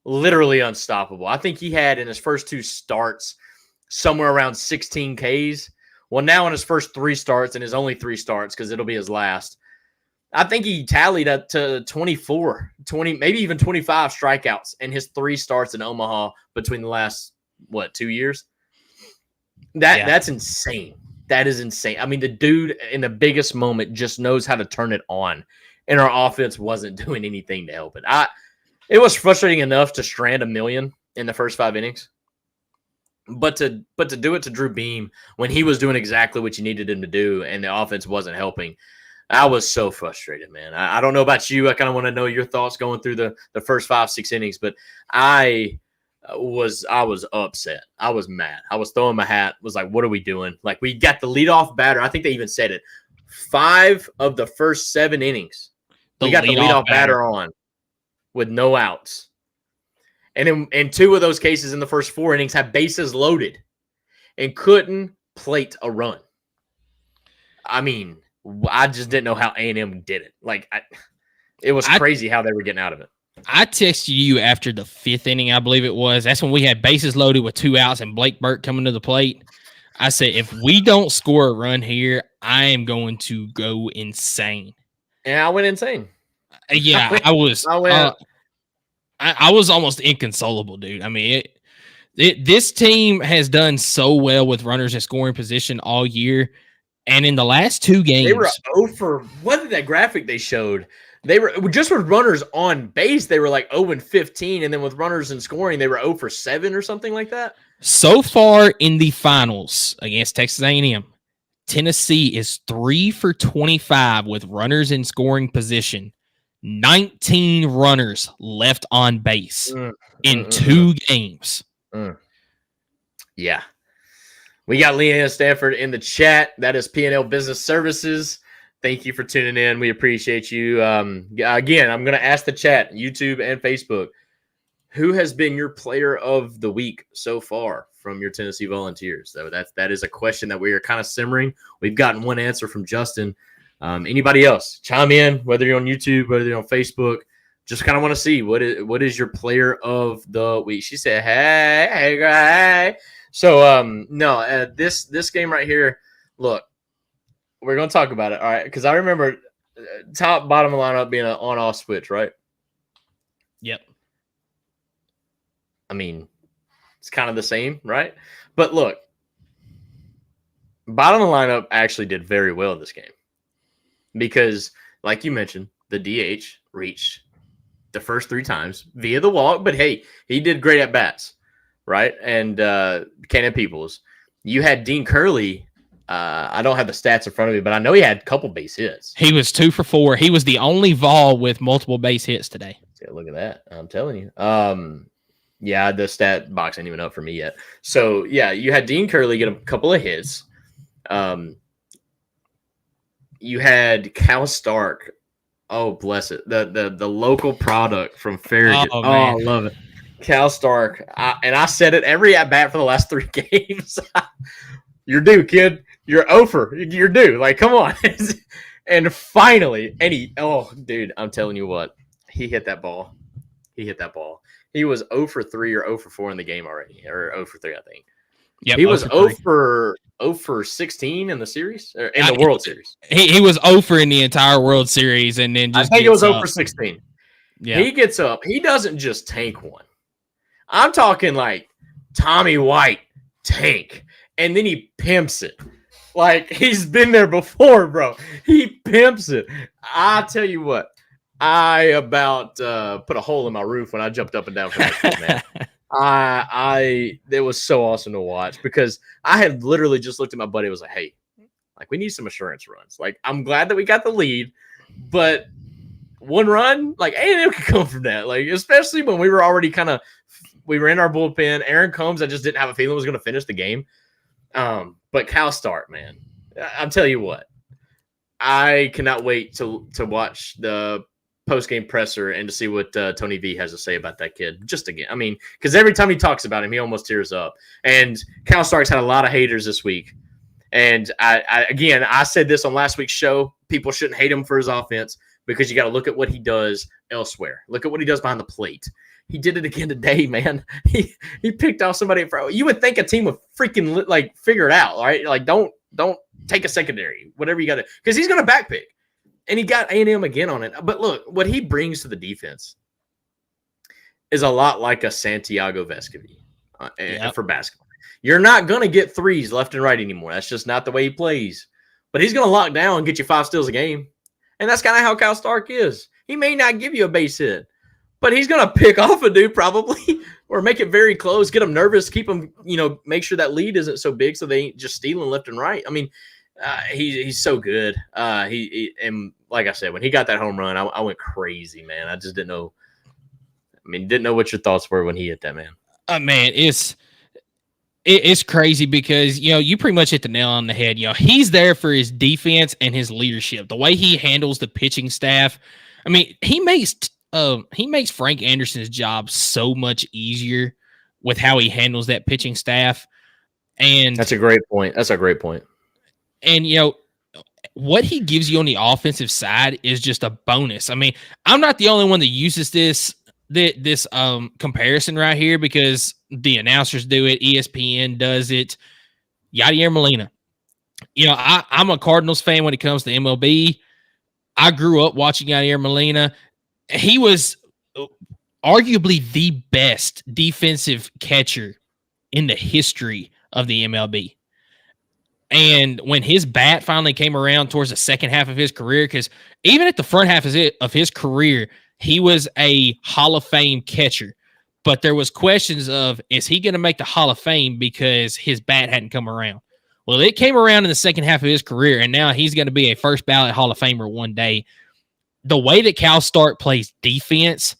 Literally unstoppable. I think he had in his first 2 starts somewhere around 16 Ks. Well, now in his first 3 starts, and his only 3 starts because it'll be his last, I think he tallied up to 24, 20, maybe even 25 strikeouts in his 3 starts in Omaha between the last, 2 years? That's insane. That is insane. I mean, the dude in the biggest moment just knows how to turn it on, and our offense wasn't doing anything to help it. It was frustrating enough to strand $1 million in the first 5 innings. But to do it to Drew Beam when he was doing exactly what you needed him to do and the offense wasn't helping, I was so frustrated, man. I don't know about you. I kind of want to know your thoughts going through the first 5-6 innings, but I was upset. I was mad. I was throwing my hat. Was like, what are we doing? Like, we got the leadoff batter. I think they even said it. 5 of the first 7 innings, we got the leadoff batter on with no outs. And in 2 of those cases in the first 4 innings had bases loaded and couldn't plate a run. I mean, I just didn't know how A&M did it. Like, it was crazy how they were getting out of it. I texted you after the 5th inning, I believe it was. That's when we had bases loaded with 2 outs and Blake Burke coming to the plate. I said, if we don't score a run here, I am going to go insane. And I went insane. Yeah, I was. I was almost inconsolable, dude. I mean, this team has done so well with runners in scoring position all year. And in the last 2 games, they were 0 for what did that graphic they showed? They were just with runners on base, they were like 0-15, and then with runners in scoring, they were 0 for 7 or something like that. So far in the finals against Texas A&M, Tennessee is 3 for 25 with runners in scoring position. 19 runners left on base in 2 games. Yeah. We got Leanna Stanford in the chat. That is P&L Business Services. Thank you for tuning in. We appreciate you. Again, I'm going to ask the chat, YouTube and Facebook, who has been your player of the week so far from your Tennessee Volunteers? So that is a question that we are kind of simmering. We've gotten one answer from Justin. Anybody else? Chime in, whether you're on YouTube, whether you're on Facebook. Just kind of want to see what is your player of the week. She said, hey. So, no, this game right here, look, we're going to talk about it, all right? Because I remember top, bottom of the lineup being an on-off switch, right? Yep. I mean, it's kind of the same, right? But look, bottom of the lineup actually did very well in this game. Because, like you mentioned, the DH reached the first 3 times via the walk. But, hey, he did great at bats, right? And Cannon Peoples. You had Dean Curley. I don't have the stats in front of me, but I know he had a couple base hits. He was 2 for 4. He was the only Vol with multiple base hits today. Yeah, look at that. I'm telling you. Yeah, the stat box ain't even up for me yet. So, yeah, you had Dean Curley get a couple of hits. You had Cal Stark. Oh, bless it. The local product from Farragut. Oh, man. I love it. Cal Stark. I said it every at-bat for the last 3 games. You're due, kid. You're over. You're due. Like, come on. And finally, dude, I'm telling you what. He hit that ball. He was 0 for 3 or 0 for 4 in the game already. Or 0 for 3, I think. Yep, he was 0 for 16 in the series or in the World Series. He was 0 for in the entire World Series, and then just I think it was 0 for 16. Yeah, he gets up. He doesn't just tank one. I'm talking like Tommy White tank, and then he pimps it. Like he's been there before, bro. He pimps it. I tell you what, I about put a hole in my roof when I jumped up and down for that, man. It was so awesome to watch because I had literally just looked at my buddy and was like, hey, like we need some assurance runs. Like I'm glad that we got the lead, but one run, like A&M could come from that. Like, especially when we were already we were in our bullpen. Aaron Combs, I just didn't have a feeling was going to finish the game. But Cal Stark, man, I'll tell you what, I cannot wait to watch the post-game presser and to see what Tony V has to say about that kid. Just again, I mean, because every time he talks about him, he almost tears up. And Cal Stark's had a lot of haters this week. And I said this on last week's show. People shouldn't hate him for his offense because you got to look at what he does elsewhere. Look at what he does behind the plate. He did it again today, man. He picked off somebody. You would think a team would freaking like figure it out, right? Like don't take a secondary, whatever you got to, because he's going to backpick. And he got A&M again on it. But look, what he brings to the defense is a lot like a Santiago Vescovi for basketball. You're not going to get threes left and right anymore. That's just not the way he plays. But he's going to lock down and get you 5 steals a game. And that's kind of how Kyle Stark is. He may not give you a base hit, but he's going to pick off a dude probably or make it very close, get him nervous, keep him, make sure that lead isn't so big so they ain't just stealing left and right. I mean, he's so good. And like I said, when he got that home run, I went crazy, man. I just didn't know. Didn't know what your thoughts were when he hit that, man. Man, it's crazy because, you pretty much hit the nail on the head. He's there for his defense and his leadership. The way he handles the pitching staff. He makes Frank Anderson's job so much easier with how he handles that pitching staff. And that's a great point. And, what he gives you on the offensive side is just a bonus. I'm not the only one that uses this comparison right here because the announcers do it. ESPN does it. Yadier Molina. I'm a Cardinals fan when it comes to MLB. I grew up watching Yadier Molina. He was arguably the best defensive catcher in the history of the MLB. And when his bat finally came around towards the second half of his career, because even at the front half of his career, he was a Hall of Fame catcher. But there was questions of, is he going to make the Hall of Fame because his bat hadn't come around? Well, it came around in the second half of his career, and now he's going to be a first ballot Hall of Famer one day. The way that Cal Stark plays defense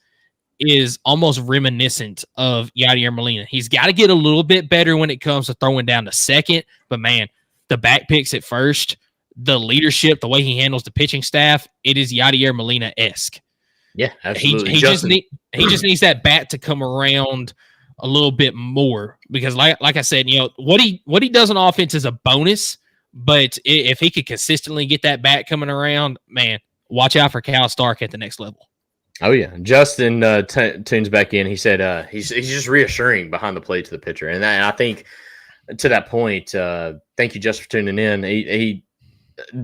is almost reminiscent of Yadier Molina. He's got to get a little bit better when it comes to throwing down to second, but man, the back picks at first, the leadership, the way he handles the pitching staff, it is Yadier Molina-esque. Yeah, absolutely. He just needs that bat to come around a little bit more because, like I said, what he does on offense is a bonus. But if he could consistently get that bat coming around, man, watch out for Cal Stark at the next level. Oh yeah, Justin tunes back in. He said he's just reassuring behind the plate to the pitcher, and I think to that point, thank you, Justin, for tuning in. He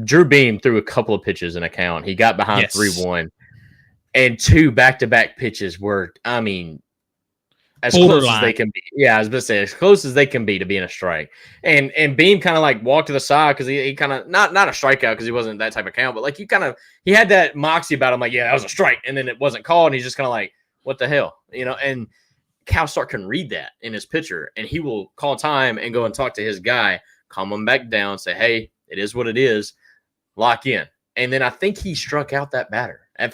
Drew Beam threw a couple of pitches in a count. He got behind 3-1. And 2 back-to-back pitches were, as close as they can be. Yeah, I was going to say, as close as they can be to being a strike. And Beam kind of walked to the side because he kind of, not a strikeout because he wasn't that type of count, but he had that moxie about him, yeah, that was a strike. And then it wasn't called. And he's just kind of what the hell? And Cal Stark can read that in his pitcher, and he will call time and go and talk to his guy, calm him back down, say, hey, it is what it is, lock in. And then I think he struck out that batter. If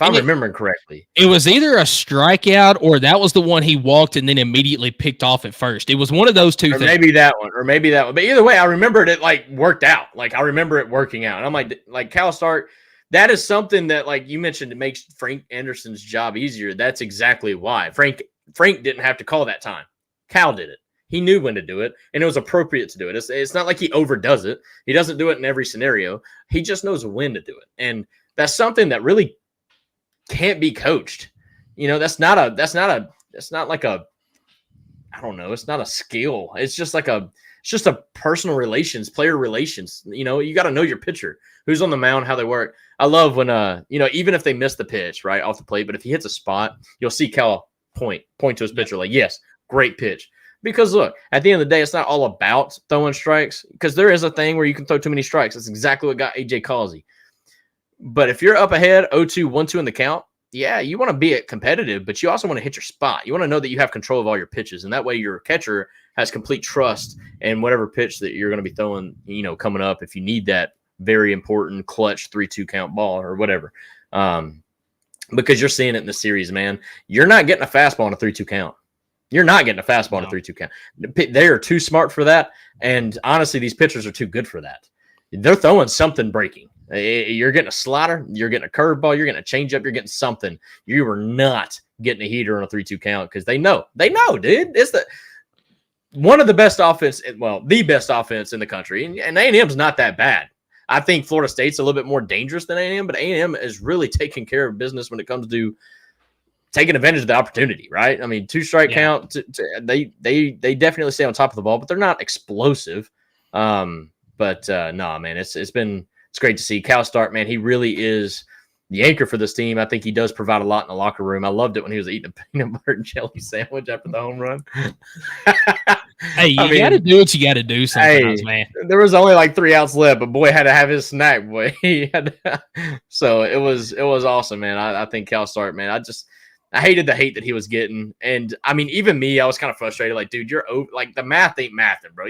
I'm remembering correctly. It was either a strikeout or that was the one he walked and then immediately picked off at first. It was one of those two things. Maybe that one. But either way, I remembered it worked out. I remember it working out. And I'm like Cal Stark, that is something that you mentioned, it makes Frank Anderson's job easier. That's exactly why. Frank didn't have to call that time. Cal did it. He knew when to do it, and it was appropriate to do it. It's not like he overdoes it. He doesn't do it in every scenario. He just knows when to do it. And that's something that really can't be coached. It's not a skill. It's just a personal relations, player relations. You got to know your pitcher, who's on the mound, how they work. I love when, even if they miss the pitch right off the plate, but if he hits a spot, you'll see Cal point to his pitcher yes, great pitch. Because look, at the end of the day, it's not all about throwing strikes because there is a thing where you can throw too many strikes. That's exactly what got AJ Causey. But if you're up ahead 0-2, 1-2 in the count, yeah, you want to be competitive, but you also want to hit your spot. You want to know that you have control of all your pitches, and that way your catcher has complete trust in whatever pitch that you're going to be throwing, coming up if you need that very important clutch 3-2 count ball or whatever. Because you're seeing it in the series, man. You're not getting a fastball on a 3-2 count. You're not getting a fastball on a 3-2 count. They are too smart for that, and honestly, these pitchers are too good for that. They're throwing something breaking. You're getting a slider, you're getting a curveball, you're getting a changeup, you're getting something. You are not getting a heater on a 3-2 count because they know, dude. It's one of the best offense, the best offense in the country, and A&M's not that bad. I think Florida State's a little bit more dangerous than A&M, but A&M is really taking care of business when it comes to taking advantage of the opportunity, right? 2-strike count. They definitely stay on top of the ball, but they're not explosive. No, man, it's been it's great to see. Cal Stark, man, he really is the anchor for this team. I think he does provide a lot in the locker room. I loved it when he was eating a peanut butter and jelly sandwich after the home run. Hey, you got to do what you got to do sometimes, man. There was only like 3 outs left, but boy had to have his snack, boy. So it was awesome, man. I think Cal Stark, man. I hated the hate that he was getting, and I mean, even me, I was kind of frustrated. Like, dude, you're like the math ain't mathing, bro.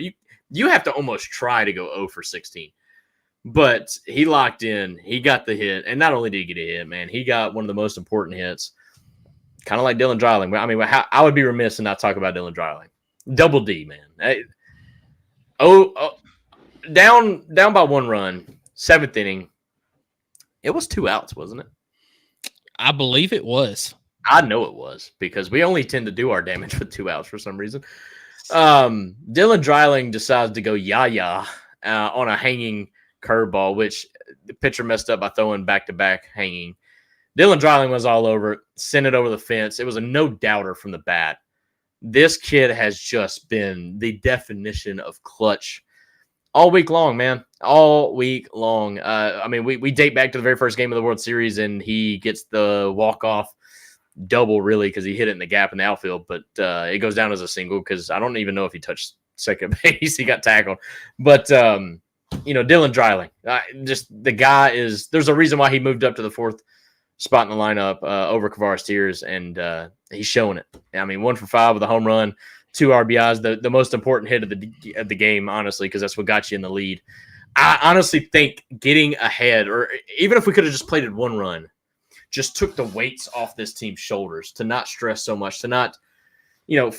You have to almost try to go 0 for 16. But he locked in. He got the hit, and not only did he get a hit, man, he got one of the most important hits. Kind of like Dylan Dreiling. I mean, I would be remiss in not talk about Dylan Dreiling. Double D, man. Down by 1 run, 7th inning. It was 2 outs, wasn't it? I believe it was. I know it was because we only tend to do our damage with 2 outs for some reason. Dylan Dreiling decides to go on a hanging curveball, which the pitcher messed up by throwing back-to-back hanging. Dylan Dreiling was all over it, sent it over the fence. It was a no-doubter from the bat. This kid has just been the definition of clutch all week long, man. All week long. I mean, we date back to the very first game of the World Series, and he gets the walk-off double, really, because he hit it in the gap in the outfield. But it goes down as a single because I don't even know if he touched second base. He got tackled. But, Dylan Dreiling, just the guy is – there's a reason why he moved up to the 4th spot in the lineup over Kavares Tears, and he's showing it. I mean, 1 for 5 with a home run, 2 RBIs, the most important hit of the game, honestly, because that's what got you in the lead. I honestly think getting ahead, or even if we could have just played it 1 run, just took the weights off this team's shoulders to not stress so much, to not,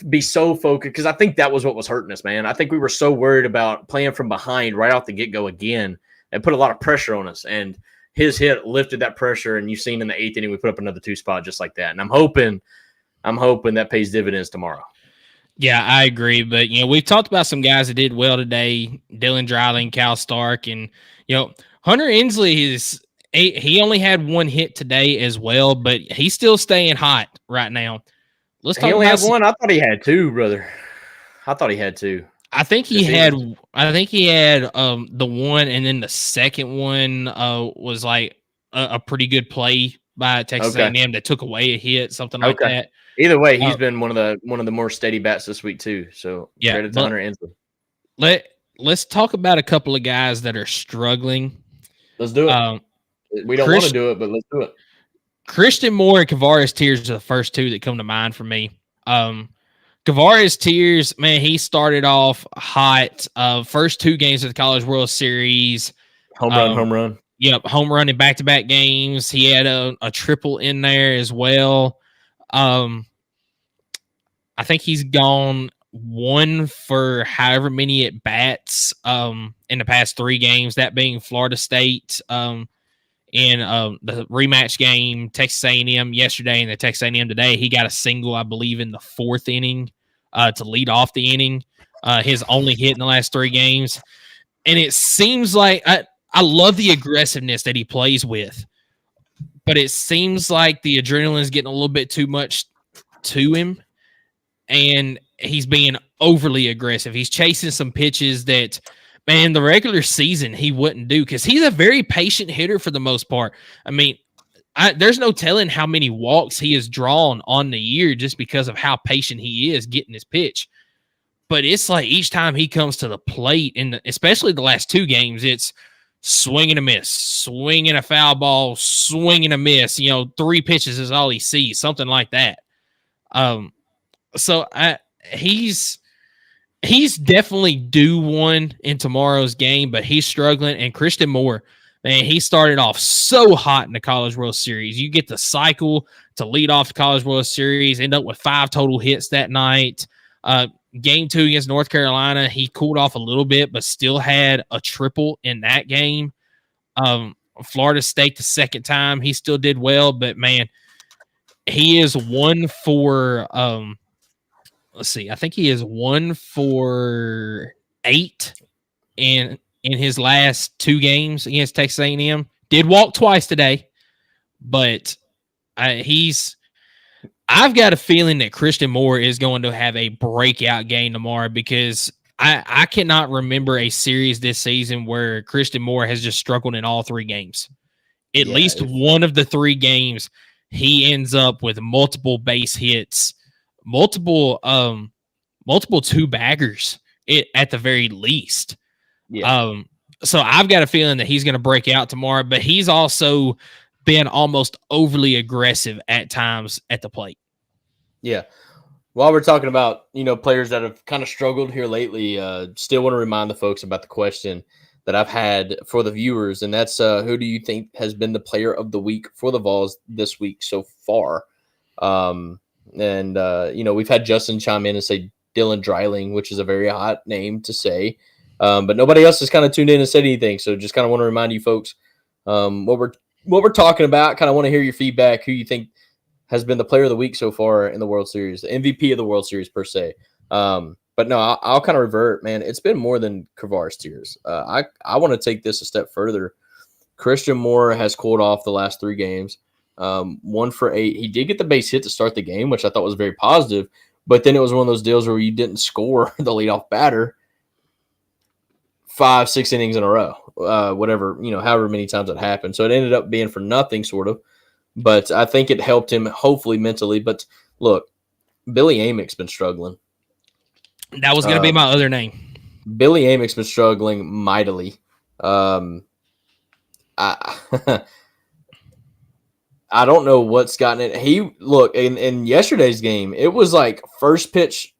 be so focused. Because I think that was what was hurting us, man. I think we were so worried about playing from behind right off the get-go again and put a lot of pressure on us. And his hit lifted that pressure, and you've seen in the 8th inning we put up another 2 spot just like that. And I'm hoping that pays dividends tomorrow. Yeah, I agree. But, we've talked about some guys that did well today, Dylan Dreiling, Cal Stark, and, Hunter Inslee he only had 1 hit today as well, but he's still staying hot right now. He only had 1? I thought he had 2, brother. I thought he had 2. I think he had the 1, and then the second one was like a pretty good play by Texas A&M that took away a hit, something like that. Either way, he's been one of the more steady bats this week too. So credit to Hunter Inslee. Let's talk about a couple of guys that are struggling. Let's do it. We don't want to do it, but let's do it. Christian Moore and Kavares Tears are the first 2 that come to mind for me. Kavares Tears, man, he started off hot. First 2 games of the College World Series. Home run. Yep, home run in back-to-back games. He had a triple in there as well. I think he's gone 1 for however many at bats in the past 3 games, that being Florida State in the rematch game, Texas A&M yesterday, and the Texas A&M today. He got a single, I believe, in the 4th inning to lead off the inning. His only hit in the last 3 games. And it seems like I love the aggressiveness that he plays with, but it seems like the adrenaline is getting a little bit too much to him, and he's being overly aggressive. He's chasing some pitches that, man, the regular season he wouldn't do because he's a very patient hitter for the most part. I mean, there's no telling how many walks he has drawn on the year just because of how patient he is getting his pitch. But it's like each time he comes to the plate, and especially the last 2 games, it's swing and a miss, swinging a foul ball, swing and a miss. 3 pitches is all he sees, something like that. So he's definitely due 1 in tomorrow's game, but he's struggling. And Christian Moore, man, he started off so hot in the College World Series. You get the cycle to lead off the College World Series, end up with 5 total hits that night. Game 2 against North Carolina, he cooled off a little bit, but still had a triple in that game. Florida State the second time, he still did well, but man, he is 1 for let's see, I think he is 1 for 8 in his last 2 games against Texas A&M. Did walk twice today, but I've got a feeling that Christian Moore is going to have a breakout game tomorrow because I cannot remember a series this season where Christian Moore has just struggled in all 3 games. At least one of the 3 games, he ends up with multiple base hits, multiple 2-baggers at the very least. Yeah. So I've got a feeling that he's going to break out tomorrow, but he's also been almost overly aggressive at times at the plate. Yeah. While we're talking about, players that have kind of struggled here lately, still want to remind the folks about the question that I've had for the viewers, and that's who do you think has been the player of the week for the Vols this week so far? We've had Justin chime in and say Dylan Dreiling, which is a very hot name to say, but nobody else has kind of tuned in and said anything. So just kind of want to remind you folks what we're talking about. Kind of want to hear your feedback, who you think has been the player of the week so far in the World Series, the MVP of the World Series per se. But no, I'll kind of revert, man. It's been more than Kavares Tears. I want to take this a step further. Christian Moore has cooled off the last 3 games, 1 for 8. He did get the base hit to start the game, which I thought was very positive. But then it was one of those deals where you didn't score the leadoff batter 5-6 innings in a row, however many times it happened. So it ended up being for nothing, sort of. But I think it helped him, hopefully, mentally. But look, Billy Amick's been struggling. That was going to be my other name. Billy Amick's been struggling mightily. I don't know what's gotten it. In yesterday's game, it was like first pitch,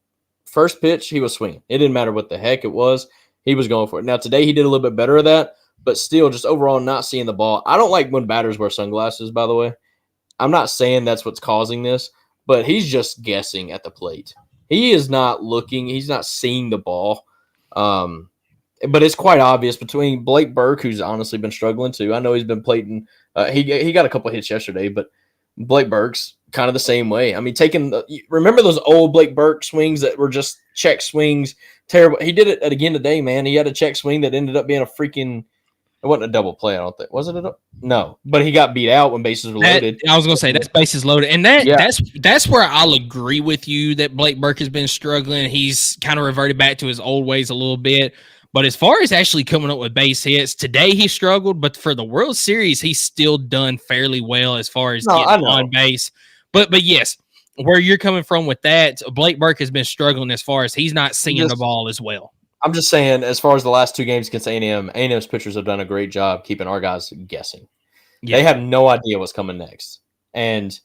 he was swinging. It didn't matter what the heck it was. He was going for it. Now, today he did a little bit better of that, but still just overall not seeing the ball. I don't like when batters wear sunglasses, by the way. I'm not saying that's what's causing this, but he's just guessing at the plate. He is not looking. He's not seeing the ball. But it's quite obvious between Blake Burke, who's honestly been struggling too. I know he's been plating. He got a couple hits yesterday, but Blake Burke's kind of the same way. I mean, remember those old Blake Burke swings that were just check swings, terrible. He did it again today, man. He had a check swing that ended up being a freaking. It wasn't a double play, I don't think. Was it no, but he got beat out when bases were loaded. I was going to say that's bases loaded. And that's where I'll agree with you that Blake Burke has been struggling. He's kind of reverted back to his old ways a little bit. But as far as actually coming up with base hits, today he struggled. But for the World Series, he's still done fairly well as far as getting on base. But yes, where you're coming from with that, Blake Burke has been struggling as far as he's not seeing the ball as well. I'm just saying, as far as the last 2 games against A&M's pitchers have done a great job keeping our guys guessing. Yeah. They have no idea what's coming next. And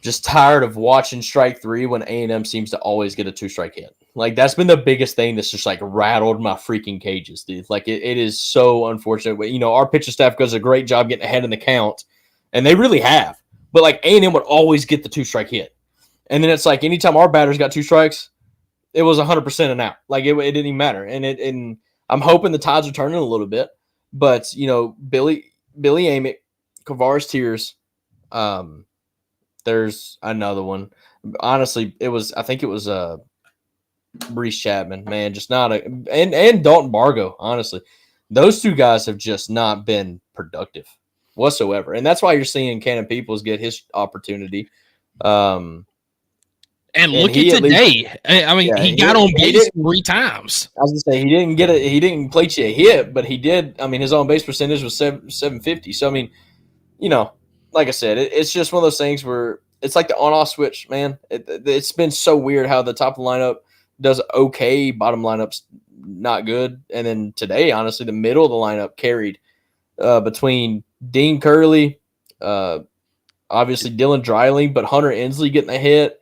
just tired of watching strike 3 when A&M seems to always get a 2-strike hit. Like, that's been the biggest thing that's just, like, rattled my freaking cages, dude. Like, it is so unfortunate. But, our pitching staff does a great job getting ahead in the count, and they really have. But, like, A&M would always get the 2-strike hit. And then it's like anytime our batters got 2 strikes, it was 100% an out. Like, it didn't even matter. And I'm hoping the tides are turning a little bit. But, Billy Amick, Kavares Tears, there's another one. Honestly, I think it was Brees Chapman, man, just not and Dalton Bargo, honestly. Those 2 guys have just not been productive whatsoever. And that's why you're seeing Cannon Peoples get his opportunity. And look at today. He got on base 3 times. I was going to say, he didn't plate you a hit, but he did. I mean, his on base percentage was 750. So, I mean, like I said, it's just one of those things where it's like the on-off switch, man. It's been so weird how the top of the lineup does okay, bottom lineup's not good. And then today, honestly, the middle of the lineup carried between Dean Curley, obviously Dylan Dreiling, but Hunter Inslee getting a hit.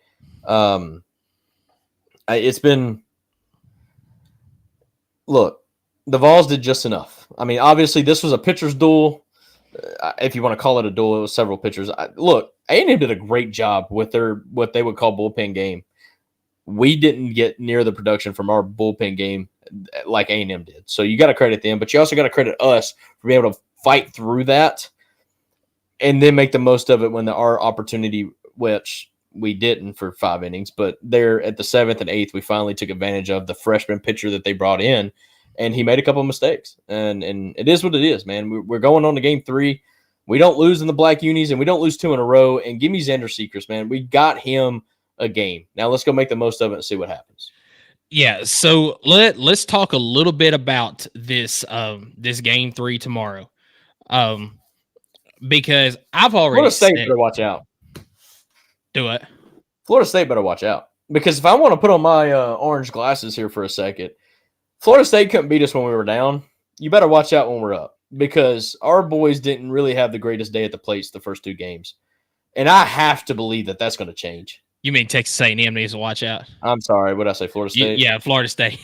It's been – look, the Vols did just enough. I mean, obviously, this was a pitcher's duel. If you want to call it a duel, it was several pitchers. Look, A&M did a great job with their what they would call bullpen game. We didn't get near the production from our bullpen game like A&M did. So you got to credit them, but you also got to credit us for being able to fight through that and then make the most of it when our opportunity, which we didn't for 5 innings, but there at the 7th and 8th, we finally took advantage of the freshman pitcher that they brought in, and he made a couple of mistakes. And it is what it is, man. We're going on to game 3. We don't lose in the black unis, and we don't lose 2 in a row. And give me Xander Seacrest, man. We got him a game. Now let's go make the most of it and see what happens. Yeah, so let's talk a little bit about this this game 3 tomorrow. Because I've already Florida State said better watch out. do it. Florida State better watch out. Because if I want to put on my orange glasses here for a second, Florida State couldn't beat us when we were down. You better watch out when we're up because our boys didn't really have the greatest day at the plates the first 2 games. And I have to believe that that's going to change. You mean Texas A&M needs to watch out? I'm sorry. What did I say? Florida State? Yeah, Florida State.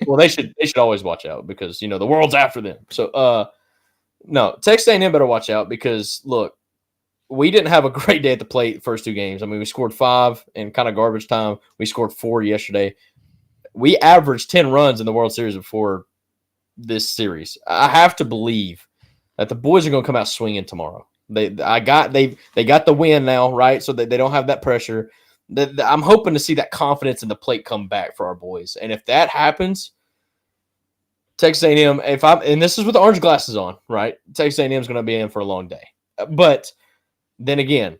Well, they should always watch out because, the world's after them. So, no, Texas A&M better watch out because, look, we didn't have a great day at the plate the first 2 games. I mean, we scored 5 in kind of garbage time. We scored 4 yesterday. We averaged 10 runs in the World Series before this series. I have to believe that the boys are going to come out swinging tomorrow. They got the win now, right? So they don't have that pressure. I'm hoping to see that confidence in the plate come back for our boys. And if that happens, Texas A&M, and this is with the orange glasses on, right? Texas A&M is going to be in for a long day. But then again,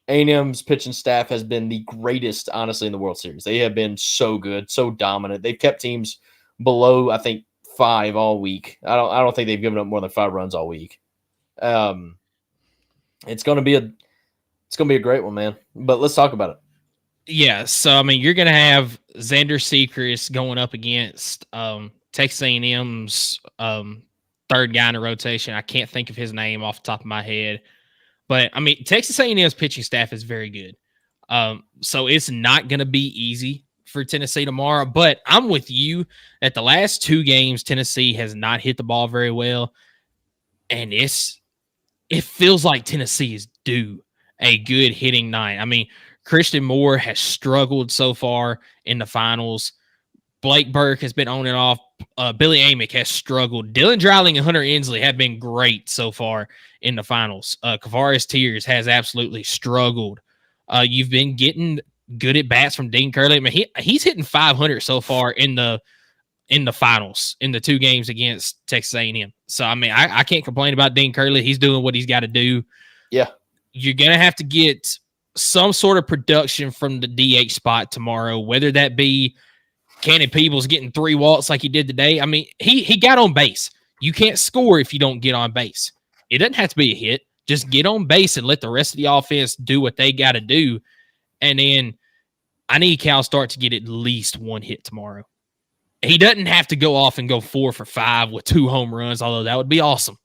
A&M's pitching staff has been the greatest, honestly, in the World Series. They have been so good, so dominant. They've kept teams below, I think, 5 all week. I don't think they've given up more than 5 runs all week. It's gonna be a great one, man. But let's talk about it. Yeah, so I mean, you're gonna have Xander Sechrist going up against Texas A&M's third guy in the rotation. I can't think of his name off the top of my head, but I mean, Texas A&M's pitching staff is very good. So it's not gonna be easy for Tennessee tomorrow. But I'm with you that the last 2 games, Tennessee has not hit the ball very well, and it feels like Tennessee is due a good hitting night. I mean, Christian Moore has struggled so far in the finals. Blake Burke has been on and off. Billy Amick has struggled. Dylan Dreiling and Hunter Ensley have been great so far in the finals. Kavaris Tears has absolutely struggled. You've been getting good at bats from Dean Curley. I mean, he's hitting 500 so far in the finals in the 2 games against Texas A&M. So, I mean, I can't complain about Dean Curley. He's doing what he's got to do. Yeah. You're going to have to get some sort of production from the DH spot tomorrow, whether that be Cannon Peebles getting 3 walks like he did today. I mean, he got on base. You can't score if you don't get on base. It doesn't have to be a hit. Just get on base and let the rest of the offense do what they got to do. And then I need Cal Start to get at least 1 hit tomorrow. He doesn't have to go off and go 4 for 5 with 2 home runs, although that would be awesome.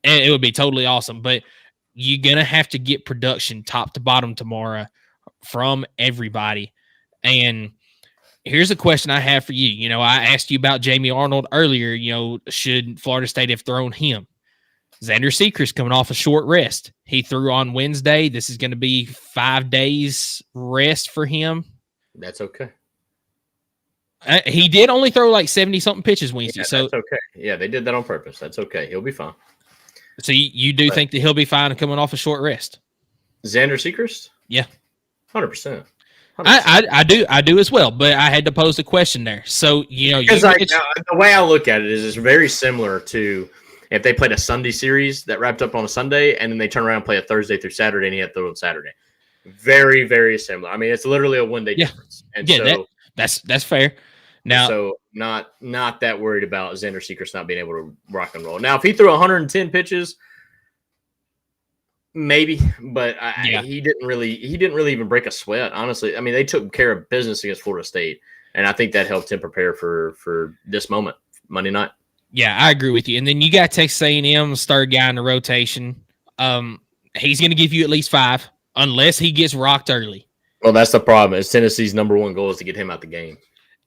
And it would be totally awesome. But you're going to have to get production top to bottom tomorrow from everybody. And here's a question I have for you. I asked you about Jamie Arnold earlier. Should Florida State have thrown him? Xander Sechrist coming off a short rest. He threw on Wednesday. This is going to be 5 days rest for him. That's okay. He did only throw like 70-something pitches Wednesday. Yeah, so that's okay. Yeah, they did that on purpose. That's okay. He'll be fine. So you do think that he'll be fine coming off a short rest? Xander Sechrist? Yeah. 100%. I do as well, but I had to pose a question there. So, because the way I look at it is it's very similar to if they played a Sunday series that wrapped up on a Sunday and then they turn around and play a Thursday through Saturday and he had to throw on Saturday. Very, very similar. I mean, it's literally a 1-day difference. And that's fair. Now, so not that worried about Xander Sechrist not being able to rock and roll. Now, if he threw 110 pitches, maybe, but he didn't really even break a sweat. Honestly, I mean, they took care of business against Florida State, and I think that helped him prepare for this moment, Monday night. Yeah, I agree with you. And then you got Texas A&M's third guy in the rotation. He's going to give you at least 5, unless he gets rocked early. Well, that's the problem. It's Tennessee's number 1 goal is to get him out the game.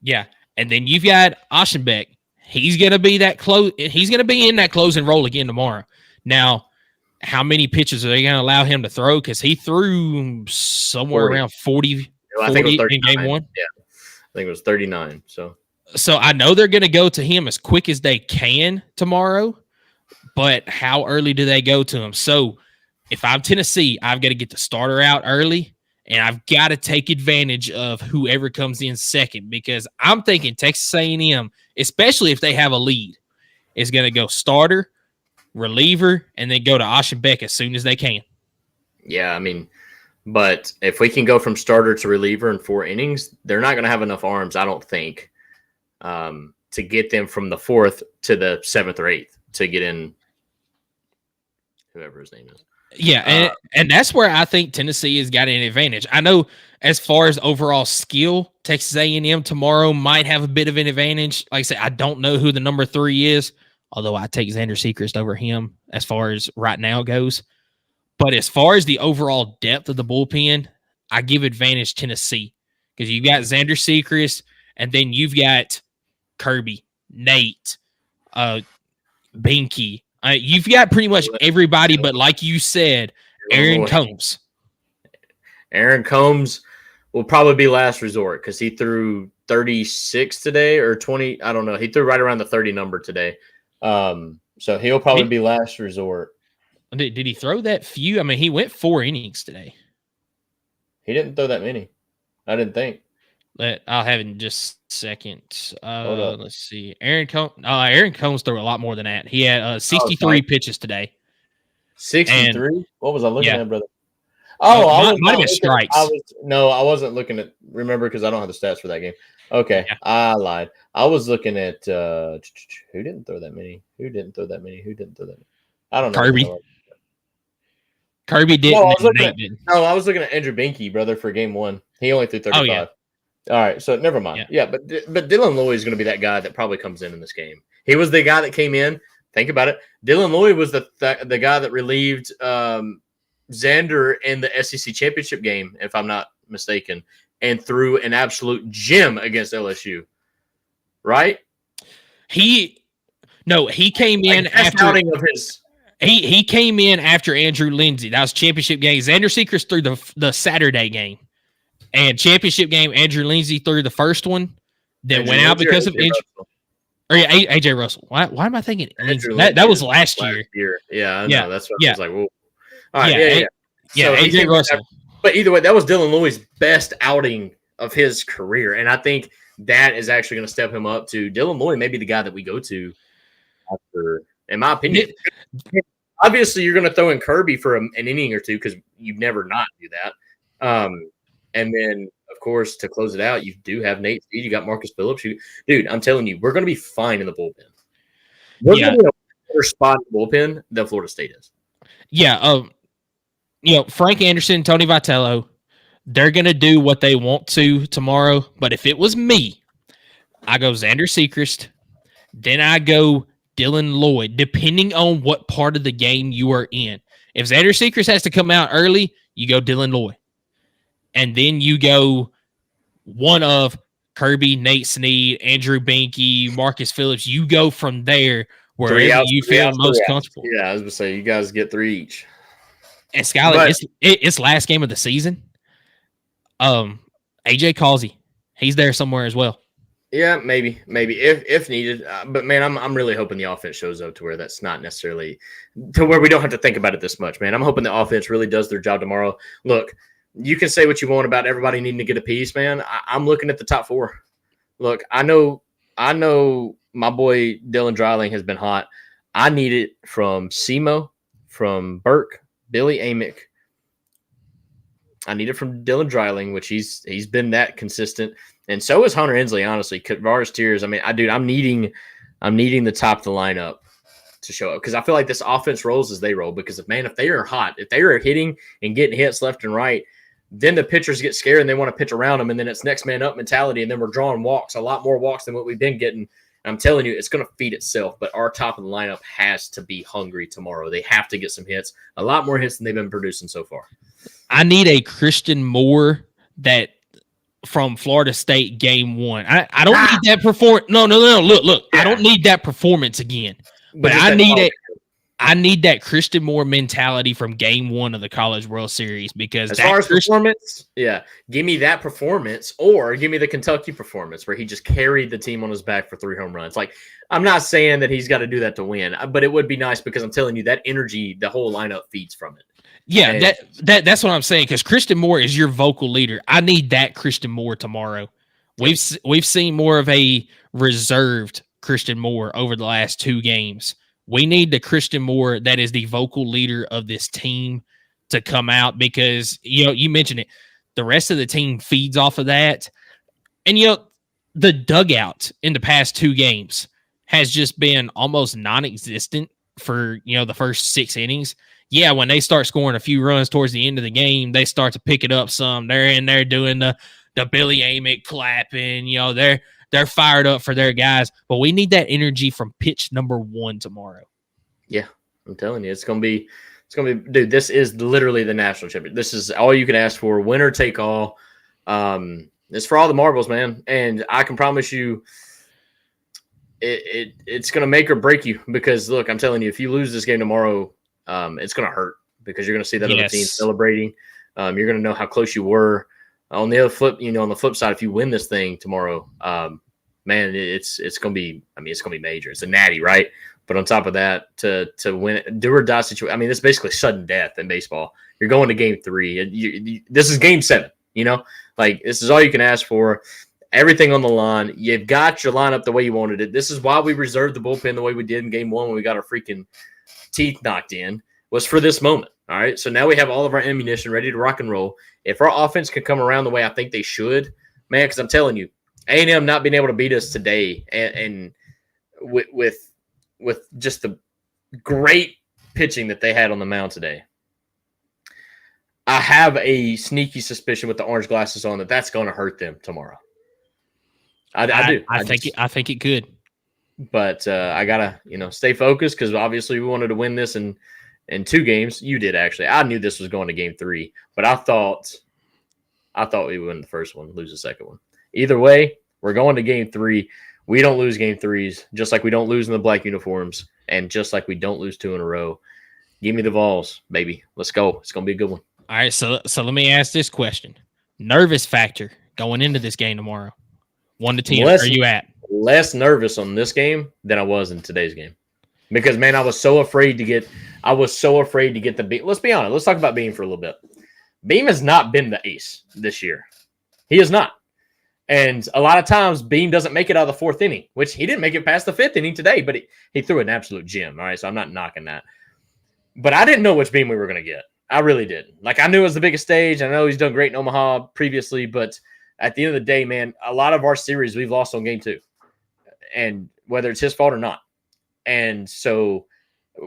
Yeah. And then you've got Oshенbeck. He's going to be he's going to be in that closing role again tomorrow. Now, how many pitches are they going to allow him to throw? Because he threw somewhere 40. Around 40, I think it was in game 1. Yeah. I think it was 39. So I know they're going to go to him as quick as they can tomorrow, but how early do they go to him? So if I'm Tennessee, I've got to get the starter out early. And I've got to take advantage of whoever comes in second because I'm thinking Texas A&M, especially if they have a lead, is going to go starter, reliever, and then go to Oshenbeck as soon as they can. Yeah, I mean, but if we can go from starter to reliever in 4 innings, they're not going to have enough arms, I don't think, to get them from the 4th to the 7th or 8th to get in whoever his name is. Yeah, and that's where I think Tennessee has got an advantage. I know as far as overall skill, Texas A&M tomorrow might have a bit of an advantage. Like I said, I don't know who the number 3 is, although I take Xander Sechrist over him as far as right now goes. But as far as the overall depth of the bullpen, I give advantage Tennessee because you've got Xander Sechrist, and then you've got Kirby, Nate, Binky. You've got pretty much everybody, but like you said, Aaron Combs. Aaron Combs will probably be last resort because he threw 36 today or 20. I don't know. He threw right around the 30 number today. So he'll probably be last resort. Did he throw that few? I mean, he went 4 innings today. He didn't throw that many. I didn't think. I'll have it in just a second. Let's see. Aaron Combs threw a lot more than that. He had 63 pitches today. 63? What was I looking at, brother? I might have been strikes. I wasn't looking at. Remember, because I don't have the stats for that game. Okay, yeah. I lied. I was looking at who didn't throw that many. I don't know. Kirby didn't. I was looking at Andrew Binky, brother, for game 1. He only threw 35. Oh, yeah. All right, so never mind. Yeah, but Dylan Loy is going to be that guy that probably comes in this game. He was the guy that came in. Think about it. Dylan Loy was the guy that relieved Xander in the SEC championship game, if I'm not mistaken, and threw an absolute gem against LSU. Right? He came in after outing of his. He came in after Andrew Lindsey. That was championship game. Xander Sechrist threw the Saturday game. And championship game, Andrew Lindsey threw the first one that went out because of injury. Or yeah, AJ Russell. Why am I thinking that was last year? Yeah, I know. That's what I was like. Whoa. All right, yeah. So AJ Russell. But either way, that was Dylan Loy's best outing of his career, and I think that is actually going to step him up to Dylan Loy. Maybe the guy that we go to after, in my opinion. Obviously, you're going to throw in Kirby for an inning or two because you've never not do that. And then, of course, to close it out, you do have Nate Speed. You got Marcus Phillips. Dude, I'm telling you, we're going to be fine in the bullpen. We're going to be in a better spot in the bullpen than Florida State is. Yeah. Frank Anderson, Tony Vitello, they're going to do what they want to tomorrow. But if it was me, I go Xander Sechrist. Then I go Dylan Lloyd, depending on what part of the game you are in. If Xander Sechrist has to come out early, you go Dylan Lloyd. And then you go one of Kirby, Nate Snead, Andrew Binky, Marcus Phillips. You go from there wherever you feel most comfortable. Yeah, I was going to say, you guys get 3 each. And Skylar, it's last game of the season. AJ Causey, he's there somewhere as well. Yeah, maybe if needed. But man, I'm really hoping the offense shows up to where that's not necessarily to where we don't have to think about it this much, man. I'm hoping the offense really does their job tomorrow. Look, you can say what you want about everybody needing to get a piece, man. I'm looking at the top 4. Look, I know my boy Dylan Dreiling has been hot. I need it from Semo, from Burke, Billy Amick. I need it from Dylan Dreiling, which he's been that consistent, and so is Hunter Hensley. Honestly, Kavaris Tears. I mean, I'm needing the top of the lineup to show up because I feel like this offense rolls as they roll. Because if they are hot, if they are hitting and getting hits left and right, then the pitchers get scared and they want to pitch around them, and then it's next man up mentality, and then we're drawing walks, a lot more walks than what we've been getting. And I'm telling you, it's going to feed itself. But our top of the lineup has to be hungry tomorrow. They have to get some hits, a lot more hits than they've been producing so far. I need a Christian Moore that from Florida State game 1. I don't need that performance. No. Look. Yeah. I don't need that performance again. But I need that Christian Moore mentality from game 1 of the College World Series because as far as performance, give me that performance or give me the Kentucky performance where he just carried the team on his back for 3 home runs. Like, I'm not saying that he's got to do that to win, but it would be nice because I'm telling you that energy, the whole lineup feeds from it. Yeah, and that's what I'm saying because Christian Moore is your vocal leader. I need that Christian Moore tomorrow. We've seen more of a reserved Christian Moore over the last 2 games. We need the Christian Moore that is the vocal leader of this team to come out because, you mentioned it. The rest of the team feeds off of that. And, the dugout in the past 2 games has just been almost non-existent for, the first 6 innings. Yeah, when they start scoring a few runs towards the end of the game, they start to pick it up some. They're in there doing the Billy Amick clapping. They're fired up for their guys. But we need that energy from pitch number 1 tomorrow. Yeah, I'm telling you, it's gonna be, dude. This is literally the national championship. This is all you can ask for, winner take all. It's for all the marbles, man. And I can promise you, it's gonna make or break you. Because look, I'm telling you, if you lose this game tomorrow, it's gonna hurt because you're gonna see that other team celebrating. You're gonna know how close you were. On the other flip, on the flip side, if you win this thing tomorrow, man, it's gonna be. I mean, it's gonna be major. It's a natty, right? But on top of that, to win it, do or die situation. I mean, it's basically sudden death in baseball. You're going to game 3. This is game 7. Like this is all you can ask for. Everything on the line. You've got your lineup the way you wanted it. This is why we reserved the bullpen the way we did in game 1 when we got our freaking teeth knocked in. Was for this moment. All right. So now we have all of our ammunition ready to rock and roll. If our offense can come around the way I think they should, man, because I'm telling you, A&M not being able to beat us today and with just the great pitching that they had on the mound today, I have a sneaky suspicion with the orange glasses on that's going to hurt them tomorrow. I do. I think it could. But I gotta stay focused because obviously we wanted to win this in 2 games. You did actually. I knew this was going to game 3, but I thought we would win the first one, lose the second one. Either way, we're going to game 3. We don't lose game 3s, just like we don't lose in the black uniforms, and just like we don't lose 2 in a row. Give me the Vols, baby. Let's go. It's gonna be a good one. All right, so let me ask this question: nervous factor going into this game tomorrow, 1 to 10. Where are you at? Less nervous on this game than I was in today's game, because man, I was so afraid to get the Beam. Let's be honest. Let's talk about Beam for a little bit. Beam has not been the ace this year. He is not. And a lot of times Beam doesn't make it out of the 4th inning, which he didn't make it past the 5th inning today, but he threw an absolute gem. All right, so I'm not knocking that. But I didn't know which Beam we were going to get. I really didn't. Like, I knew it was the biggest stage. I know he's done great in Omaha previously, but at the end of the day, man, a lot of our series we've lost on game 2, and whether it's his fault or not. And so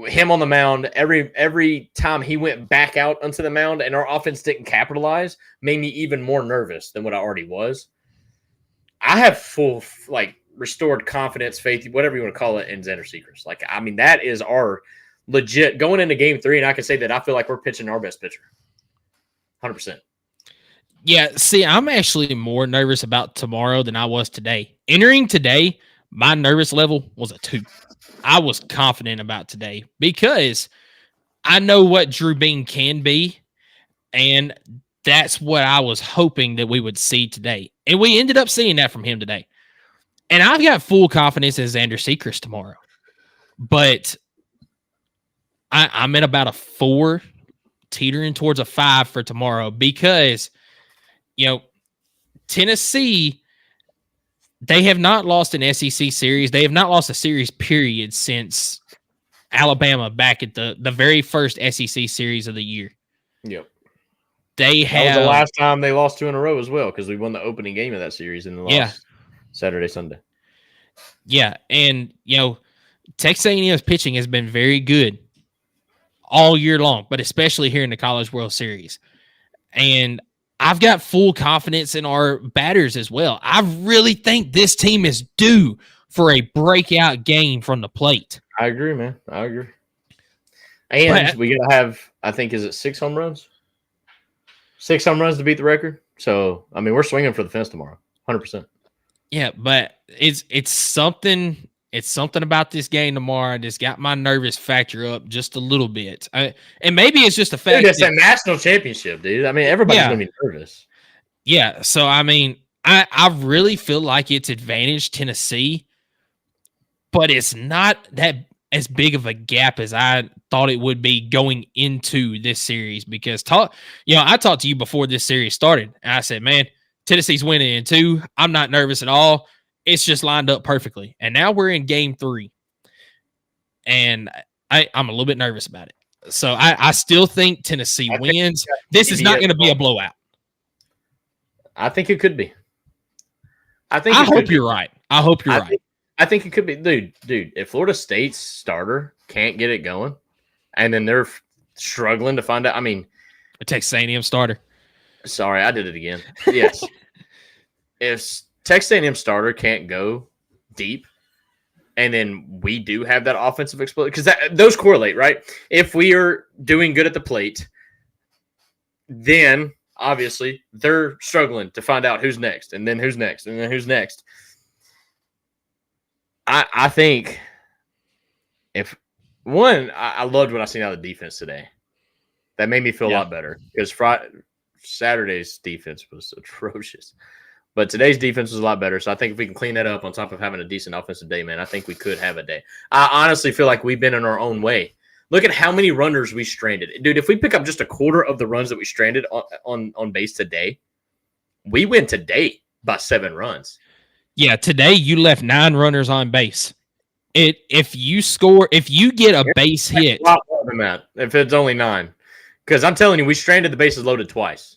him on the mound, every time he went back out onto the mound and our offense didn't capitalize, made me even more nervous than what I already was. I have full, restored confidence, faith, whatever you want to call it, in Xander Seacrest. Like, I mean, that is our legit going into game 3, and I can say that I feel like we're pitching our best pitcher. 100%. Yeah, see, I'm actually more nervous about tomorrow than I was today. Entering today, my nervous level was a 2. I was confident about today because I know what Drew Bean can be, and that's what I was hoping that we would see today. And we ended up seeing that from him today. And I've got full confidence in Xander Seacrest tomorrow. But I'm at about a 4, teetering towards a 5 for tomorrow because, Tennessee, they have not lost an SEC series. They have not lost a series, period, since Alabama back at the very first SEC series of the year. Yep. That was the last time they lost 2 in a row as well, because we won the opening game of that series in the last Saturday, Sunday. Yeah, and, Texas A&M's pitching has been very good all year long, but especially here in the College World Series. And I've got full confidence in our batters as well. I really think this team is due for a breakout game from the plate. I agree, man. I agree. And we got to have, I think, is it 6 home runs? 6 home runs to beat the record. So, I mean, we're swinging for the fence tomorrow, 100%. Yeah, but it's something about this game tomorrow that's got my nervous factor up just a little bit. And maybe it's just a fact. Dude, it's a national championship, dude. I mean, everybody's going to be nervous. Yeah, so, I mean, I really feel like it's advantage Tennessee, but it's not that as big of a gap as I thought it would be going into this series because I talked to you before this series started, and I said, man, Tennessee's winning in 2. I'm not nervous at all. It's just lined up perfectly. And now we're in game 3, and I'm a little bit nervous about it. So I still think Tennessee wins. This is not going to be a blowout. I think it could be. I think I hope you're right. I hope you're right. I think it could be, dude. If Florida State's starter can't get it going, and then they're struggling to find out. I mean, A Texas A&M starter. sorry, I did it again. Yes, if Texas A&M starter can't go deep, and then we do have that offensive explosion, because those correlate, right? If we are doing good at the plate, then obviously they're struggling to find out who's next, and then who's next, and then who's next. I think if one, I loved what I seen out of the defense today. That made me feel a lot better, because Saturday's defense was atrocious. But today's defense was a lot better. So I think if we can clean that up on top of having a decent offensive day, man, I think we could have a day. I honestly feel like we've been in our own way. Look at how many runners we stranded. Dude, if we pick up just a quarter of the runs that we stranded on base today, we win today by 7 runs. Yeah, today you left 9 runners on base. If you get a base hit. A lot more than that, if it's only 9. Because I'm telling you, we stranded the bases loaded twice.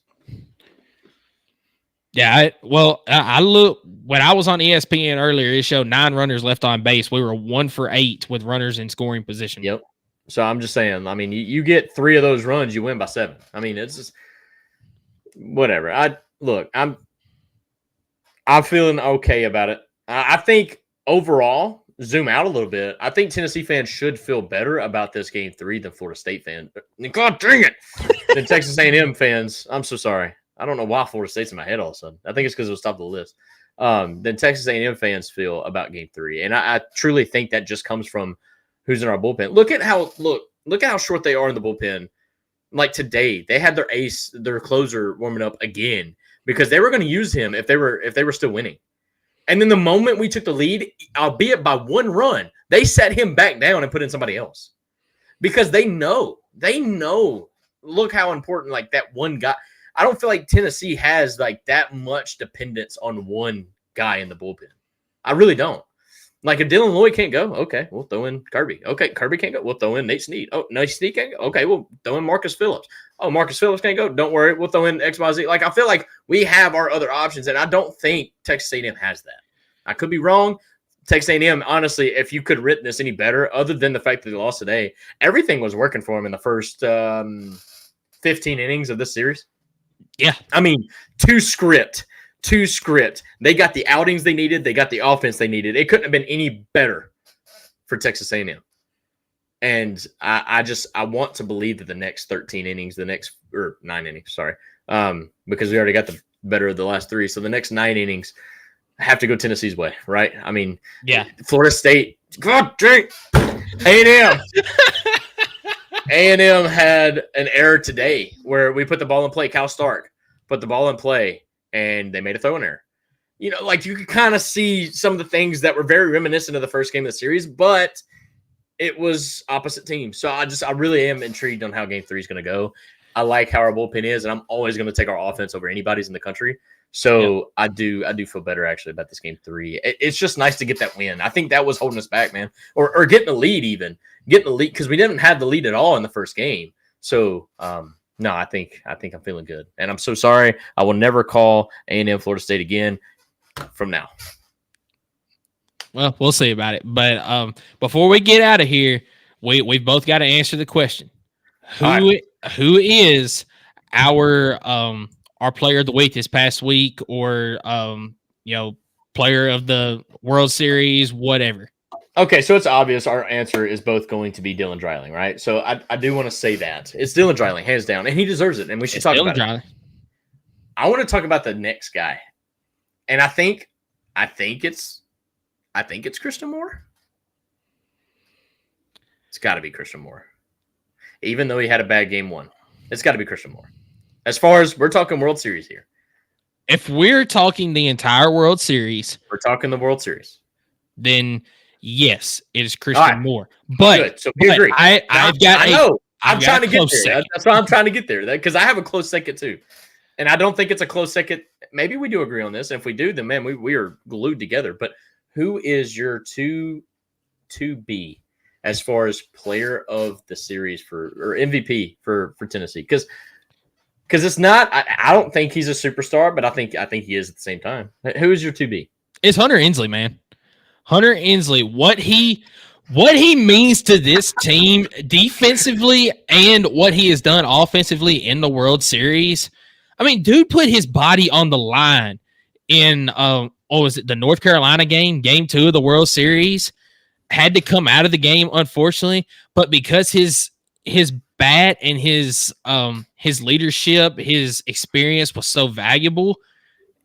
Yeah, I look when I was on ESPN earlier. It showed 9 runners left on base. We were 1 for 8 with runners in scoring position. Yep. So I'm just saying. I mean, you get 3 of those runs, you win by 7. I mean, it's just whatever. I'm feeling okay about it. I think overall, zoom out a little bit. I think Tennessee fans should feel better about this game 3 than Florida State fans. God dang it! Than Texas A&M fans. I'm so sorry. I don't know why Florida State's in my head all of a sudden. I think it's because it was top of the list. Then Texas A&M fans feel about game 3. And I truly think that just comes from who's in our bullpen. Look at how short they are in the bullpen. Like today, they had their ace, their closer warming up again because they were going to use him if they were still winning. And then the moment we took the lead, albeit by 1 run, they set him back down and put in somebody else. Because they know. Look how important like that one guy. I don't feel like Tennessee has like that much dependence on one guy in the bullpen. I really don't. Like if Dylan Lloyd can't go, okay, we'll throw in Kirby. Okay, Kirby can't go, we'll throw in Nate Snead. Oh, Nate Snead can't go. Okay, we'll throw in Marcus Phillips. Oh, Marcus Phillips can't go. Don't worry, we'll throw in XYZ. Like I feel like we have our other options, and I don't think Texas A&M has that. I could be wrong. Texas A&M, honestly, if you could have written this any better, other than the fact that they lost today, everything was working for them in the first 15 innings of this series. Yeah. I mean, two script. They got the outings they needed. They got the offense they needed. It couldn't have been any better for Texas A&M. And I want to believe that the next 13 innings, 9 innings, sorry, because we already got the better of the last 3. So the next 9 innings have to go Tennessee's way, right? I mean, yeah. Florida State, God dang, A&M. A&M had an error today where we put the ball in play. Cal Stark put the ball in play, and they made a throwing error. You know, like you could kind of see some of the things that were very reminiscent of the first game of the series, but it was opposite teams. So I really am intrigued on how game 3 is going to go. I like how our bullpen is, and I'm always going to take our offense over anybody's in the country. So yeah. I do feel better actually about this game 3. It's just nice to get that win. I think that was holding us back, man, or getting the lead even. Getting the lead because we didn't have the lead at all in the first game. So no, I think I'm feeling good, and I'm so sorry. I will never call A&M Florida State again from now. Well, we'll see about it. But before we get out of here, we've both got to answer the question: who is our player of the week this past week, or player of the World Series, whatever? Okay, so it's obvious our answer is both going to be Dylan Dreiling, right? So I do want to say that. It's Dylan Dreiling, hands down, and he deserves it, and we should talk about it. I want to talk about the next guy. And I think it's Christian Moore. It's got to be Christian Moore. Even though he had a bad game 1. It's got to be Christian Moore. As far as we're talking World Series here. If we're talking the entire World Series. We're talking the World Series. Then yes, it is Christian Moore. But, good. So we agree. I'm trying to get there. That's why I'm trying to get there. Because I have a close second too. And I don't think it's a close second. Maybe we do agree on this. And if we do, then man, we are glued together. But who is your 2B as far as player of the series or MVP for Tennessee? Because it's not. I don't think he's a superstar, but I think he is at the same time. Who is your 2B? It's Hunter Inslee, man. Hunter Inslee, what he means to this team defensively and what he has done offensively in the World Series. I mean, dude put his body on the line in was it the North Carolina game 2 of the World Series? Had to come out of the game, unfortunately, but because his bat and his leadership, his experience was so valuable,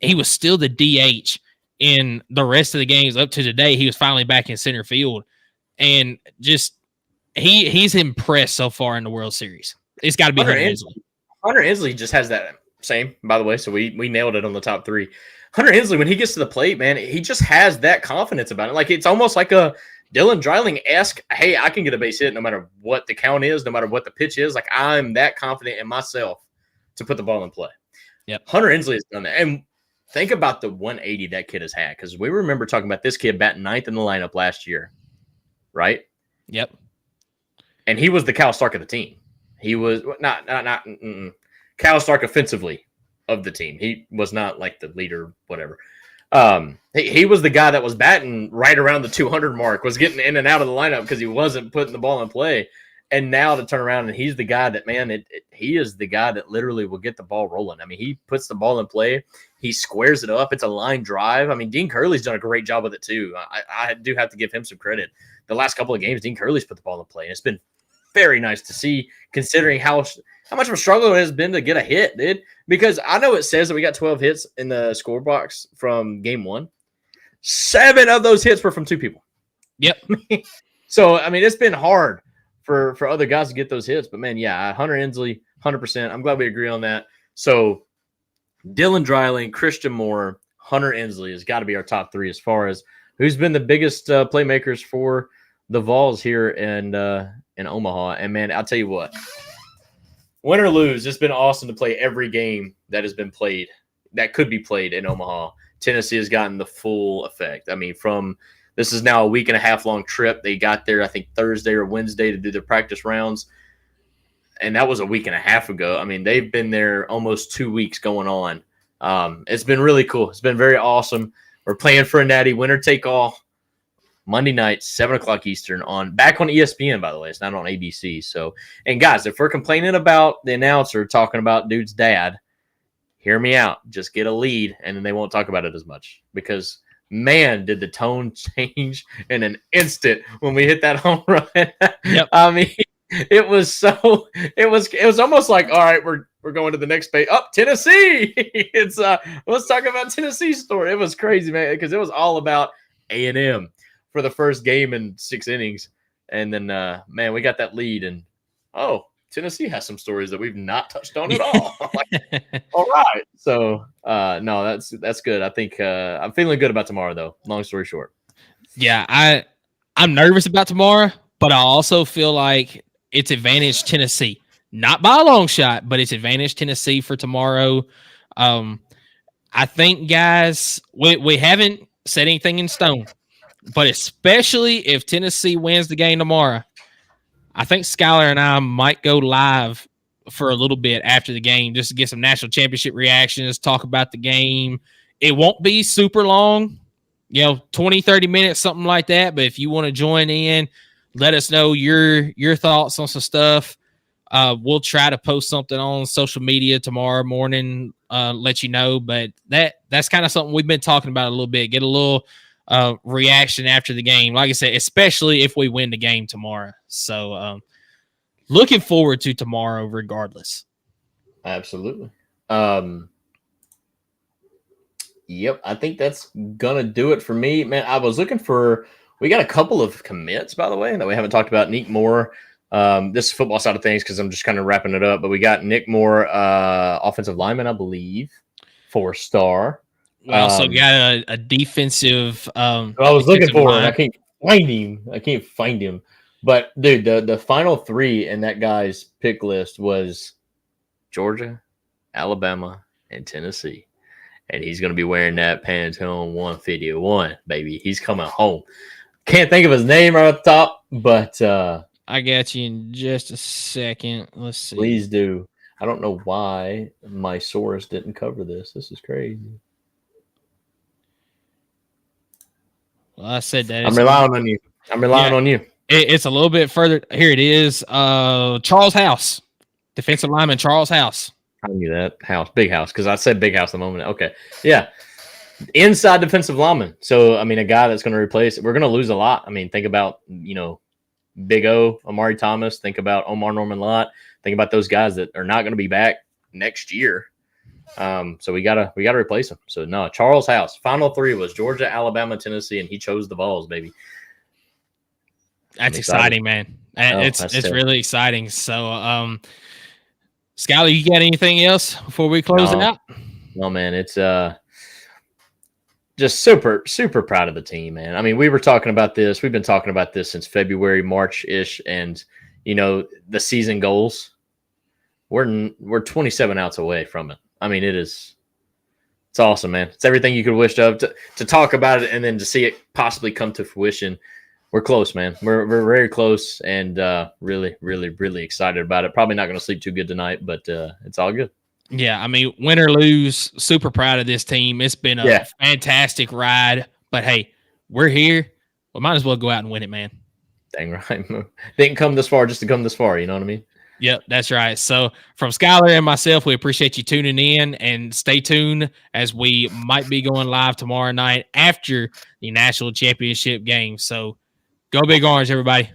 he was still the DH in the rest of the games up to today. He was finally back in center field, and just he's impressed so far in the World Series. It's got to be Hunter Inslee. Hunter Inslee just has that same, by the way. So we nailed it on the top 3. Hunter Inslee, when he gets to the plate, man, he just has that confidence about it. Like it's almost like a Dylan Dreiling-esque, hey, I can get a base hit no matter what the count is, no matter what the pitch is. Like I'm that confident in myself to put the ball in play. Yep. Hunter Inslee has done that. And think about the 180 that kid has had, because we remember talking about this kid batting 9th in the lineup last year, right? Yep. And he was the Cal Stark of the team. He was not Cal Stark offensively of the team. He was not like the leader, whatever. He was the guy that was batting right around the 200 mark, was getting in and out of the lineup because he wasn't putting the ball in play. And now to turn around and he's the guy that, man, he is the guy that literally will get the ball rolling. I mean, he puts the ball in play. He squares it up. It's a line drive. I mean, Dean Curley's done a great job with it too. I do have to give him some credit. The last couple of games, Dean Curley's put the ball in play. And it's been very nice to see, considering how much of a struggle it has been to get a hit, dude. Because I know it says that we got 12 hits in the score box from game 1. 7 of those hits were from 2 people. Yep. So, I mean, it's been hard for other guys to get those hits. But, man, yeah, Hunter Inslee, 100%. I'm glad we agree on that. So, Dylan Dreiling, Christian Moore, Hunter Inslee has got to be our top 3 as far as who's been the biggest playmakers for the Vols here in Omaha. And, man, I'll tell you what. Win or lose, it's been awesome to play every game that has been played, that could be played in Omaha. Tennessee has gotten the full effect. I mean, this is now a week and a half long trip. They got there, I think, Thursday or Wednesday to do their practice rounds. And that was a week and a half ago. I mean, they've been there almost 2 weeks going on. It's been really cool. It's been very awesome. We're playing for a natty, winner take all. Monday night, 7 o'clock Eastern, back on ESPN, by the way. It's not on ABC. So, and guys, if we're complaining about the announcer talking about dude's dad, hear me out. Just get a lead, and then they won't talk about it as much. Because, man, did the tone change in an instant when we hit that home run. Yep. I mean, it was almost like, all right, we're going to the next page. Up, Tennessee. Let's talk about Tennessee's story. It was crazy, man, because it was all about A&M for the first game in 6 innings. And then, man, we got that lead. And, Tennessee has some stories that we've not touched on at all. Like, all right. So, no, that's good. I think I'm feeling good about tomorrow, though. Long story short. Yeah, I'm nervous about tomorrow, but I also feel like it's advantage Tennessee. Not by a long shot, but it's advantage Tennessee for tomorrow. I think, guys, we haven't set anything in stone. But especially if Tennessee wins the game tomorrow, I think Skylar and I might go live for a little bit after the game just to get some national championship reactions, talk about the game. It won't be super long, 20, 30 minutes, something like that. But if you want to join in, let us know your thoughts on some stuff. We'll try to post something on social media tomorrow morning, let you know. But that's kind of something we've been talking about a little bit. Get a little reaction after the game, like I said, especially if we win the game tomorrow. So looking forward to tomorrow regardless. Absolutely. Yep, I think that's gonna do it for me, man. I was looking we got a couple of commits, by the way, that we haven't talked about. Nick Moore, this football side of things, because I'm just kind of wrapping it up, but we got Nick Moore, offensive lineman, I believe, 4-star. We also got a defensive. I was looking for it. I can't find him. But dude, the final 3 in that guy's pick list was Georgia, Alabama, and Tennessee. And he's going to be wearing that Pantone 151, baby. He's coming home. Can't think of his name right up top, but I got you in just a second. Let's see. Please do. I don't know why my source didn't cover this. This is crazy. Well, I said that. I'm relying on you. I'm relying on you. It's a little bit further. Here it is. Charles House, defensive lineman Charles House. I knew that. Big house, because I said big house a moment. Okay. Yeah. Inside defensive lineman. So, I mean, a guy that's going to replace it. We're going to lose a lot. I mean, think about, Big O, Amari Thomas. Think about Omar Norman Lott. Think about those guys that are not going to be back next year. So we gotta replace them. So no, Charles House. Final three was Georgia, Alabama, Tennessee, and he chose the Vols, baby. That's exciting, man. It's really exciting. So, Skylar, you got anything else before we close it out? No, man. It's just super, super proud of the team, man. I mean, we were talking about this. We've been talking about this since February, March-ish, and the season goals. We're 27 outs away from it. I mean, it's awesome, man. It's everything you could wish of to talk about it and then to see it possibly come to fruition. We're close, man. We're very close and really, really, really excited about it. Probably not going to sleep too good tonight, but it's all good. Yeah, I mean, win or lose, super proud of this team. It's been a fantastic ride. But, hey, we're here. We might as well go out and win it, man. Dang right. Didn't come this far just to come this far. You know what I mean? Yep, that's right. So from Skylar and myself, we appreciate you tuning in, and stay tuned as we might be going live tomorrow night after the national championship game. So go Big Orange, everybody.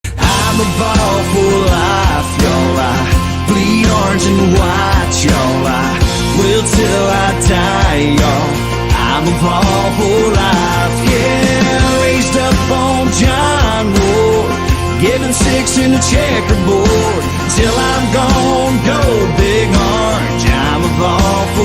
I'm a ball for life, y'all. I bleed orange and white, y'all. I will till I die, y'all. I'm a ball for life, yeah. Raised up on John Ward, giving six in the checkerboard till I'm gone.